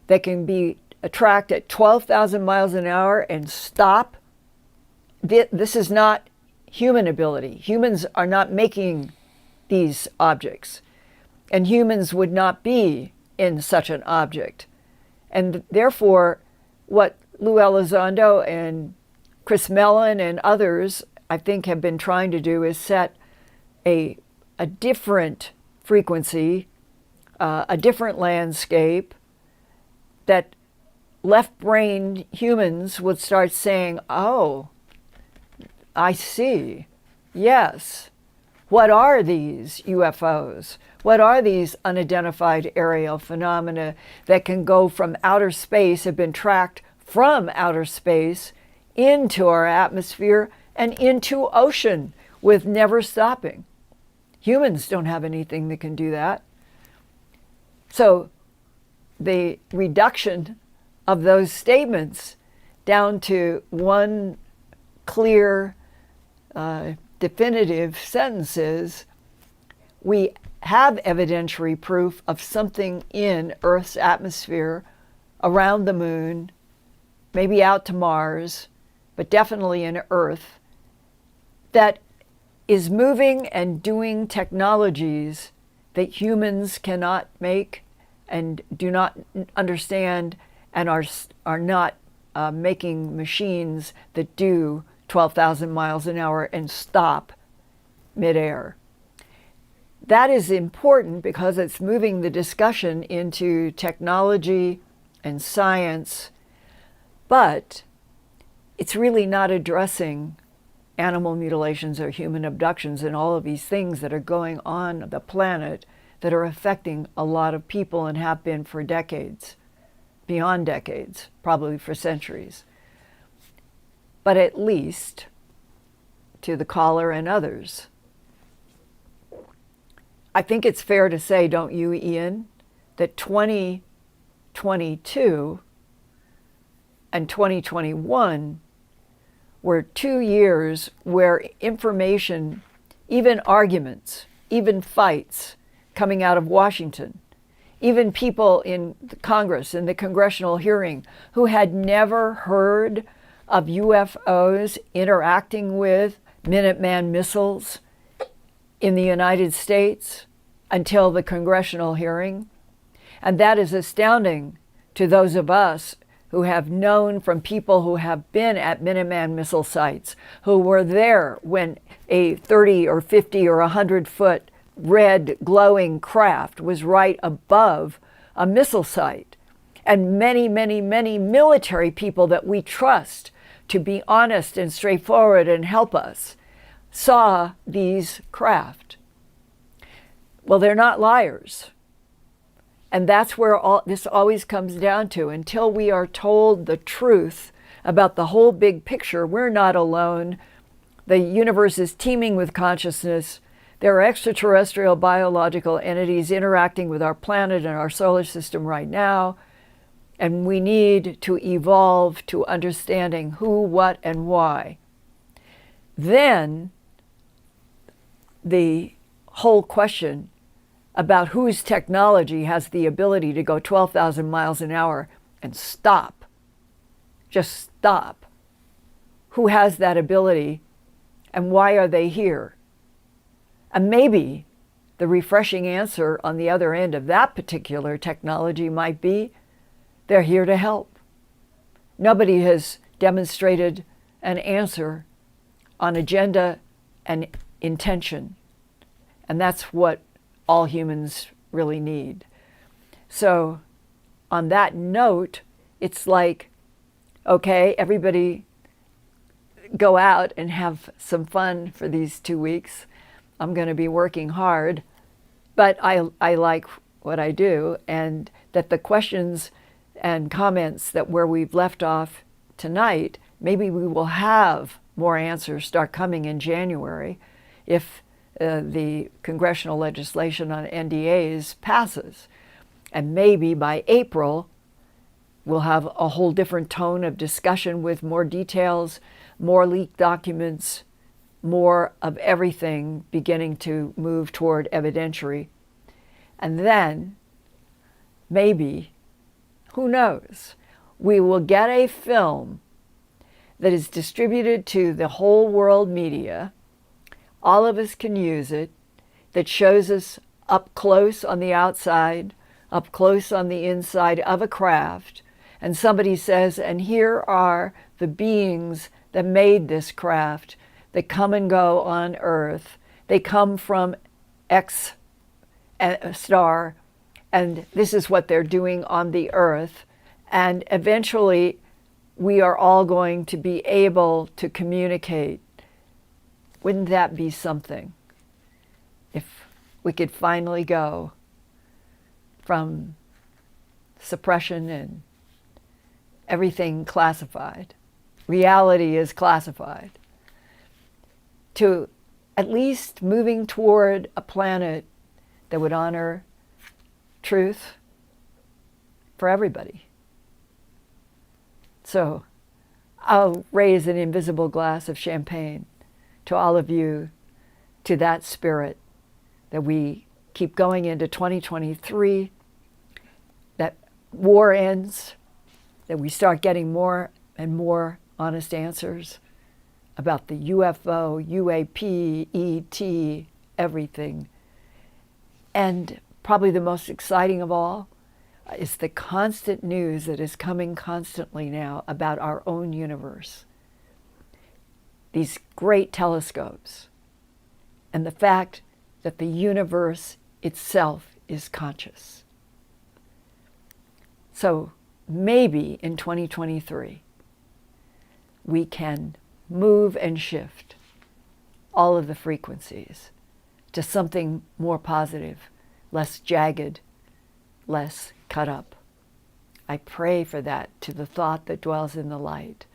that can be tracked at 12,000 miles an hour and stop. This is not human ability. Humans are not making these objects, and humans would not be in such an object. And therefore, what Lou Elizondo and Chris Mellon and others, I think, have been trying to do is set a different frequency, a different landscape, that left-brained humans would start saying, oh, I see. Yes. What are these UFOs? What are these unidentified aerial phenomena that can go from outer space, have been tracked from outer space into our atmosphere and into ocean with never stopping? Humans don't have anything that can do that. So the reduction of those statements down to one clear, definitive sentence is, we have evidentiary proof of something in Earth's atmosphere, around the moon, maybe out to Mars, but definitely in Earth, that is moving and doing technologies that humans cannot make and do not understand, and are not making machines that do 12,000 miles an hour and stop midair. That is important because it's moving the discussion into technology and science, but it's really not addressing animal mutilations or human abductions and all of these things that are going on the planet that are affecting a lot of people and have been for decades, beyond decades, probably for centuries. But at least, to the caller and others, I think it's fair to say, don't you, Ian, that 2022 and 2021 were 2 years where information, even arguments, even fights coming out of Washington, even people in the Congress, in the congressional hearing, who had never heard of UFOs interacting with Minuteman missiles in the United States until the congressional hearing. And that is astounding to those of us who have known from people who have been at Minuteman missile sites, who were there when a 30 or 50 or 100-foot red glowing craft was right above a missile site. And many, many, many military people that we trust to be honest and straightforward and help us saw these craft. Well, they're not liars. And that's where all this always comes down to. Until we are told the truth about the whole big picture, we're not alone. The universe is teeming with consciousness. There are extraterrestrial biological entities interacting with our planet and our solar system right now. And we need to evolve to understanding who, what, and why. Then the whole question about whose technology has the ability to go 12,000 miles an hour and stop, just stop. Who has that ability and why are they here? And maybe the refreshing answer on the other end of that particular technology might be they're here to help. Nobody has demonstrated an answer on agenda and intention. And that's what all humans really need. So on that note, it's like, okay, everybody go out and have some fun for these 2 weeks. I'm going to be working hard, but I like what I do, and that the questions and comments that where we've left off tonight, maybe we will have more answers start coming in January if the congressional legislation on NDAs passes. And maybe by April, we'll have a whole different tone of discussion with more details, more leaked documents, more of everything beginning to move toward evidentiary. And then, maybe, who knows, we will get a film that is distributed to the whole world media. All of us can use it, that shows us up close on the outside, up close on the inside of a craft, and somebody says, and here are the beings that made this craft, that come and go on Earth. They come from X star, and this is what they're doing on the Earth. And eventually, we are all going to be able to communicate. Wouldn't that be something? If we could finally go from suppression and everything classified, reality is classified, to at least moving toward a planet that would honor truth for everybody. So I'll raise an invisible glass of champagne to all of you, to that spirit, that we keep going into 2023, that war ends, that we start getting more and more honest answers about the UFO, UAP, ET, everything. And probably the most exciting of all is the constant news that is coming constantly now about our own universe. These great telescopes, and the fact that the universe itself is conscious. So maybe in 2023, we can move and shift all of the frequencies to something more positive, less jagged, less cut up. I pray for that to the thought that dwells in the light.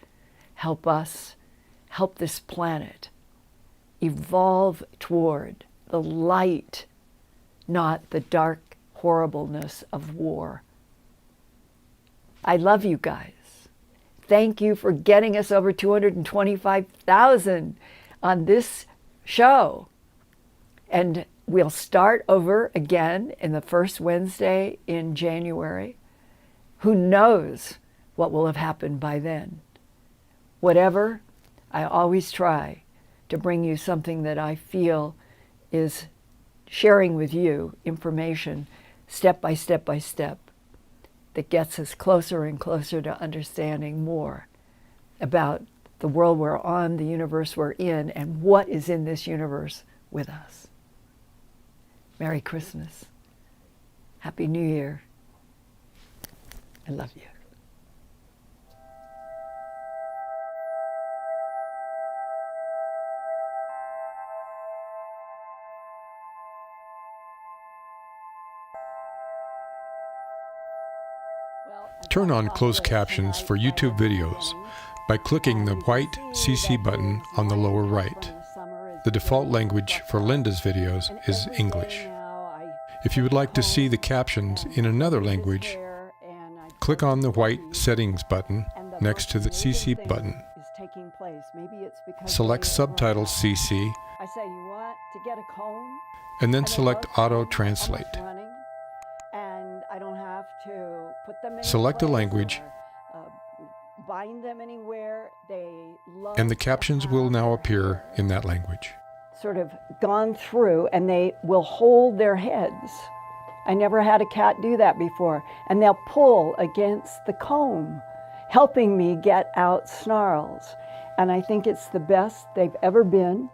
Help us, help this planet evolve toward the light, not the dark horribleness of war. I love you guys. Thank you for getting us over 225,000 on this show. And we'll start over again in the first Wednesday in January. Who knows what will have happened by then? Whatever, I always try to bring you something that I feel is sharing with you information step by step by step that gets us closer and closer to understanding more about the world we're on, the universe we're in, and what is in this universe with us. Merry Christmas. Happy New Year. I love you. Turn on closed captions for YouTube videos by clicking the white CC button on the lower right. The default language for Linda's videos is English. If you would like to see the captions in another language, click on the white settings button next to the CC button. Select Subtitles CC and then select Auto Translate. Select a language, and the captions will now appear in that language. Sort of gone through, and they will hold their heads. I never had a cat do that before. And they'll pull against the comb, helping me get out snarls. And I think it's the best they've ever been.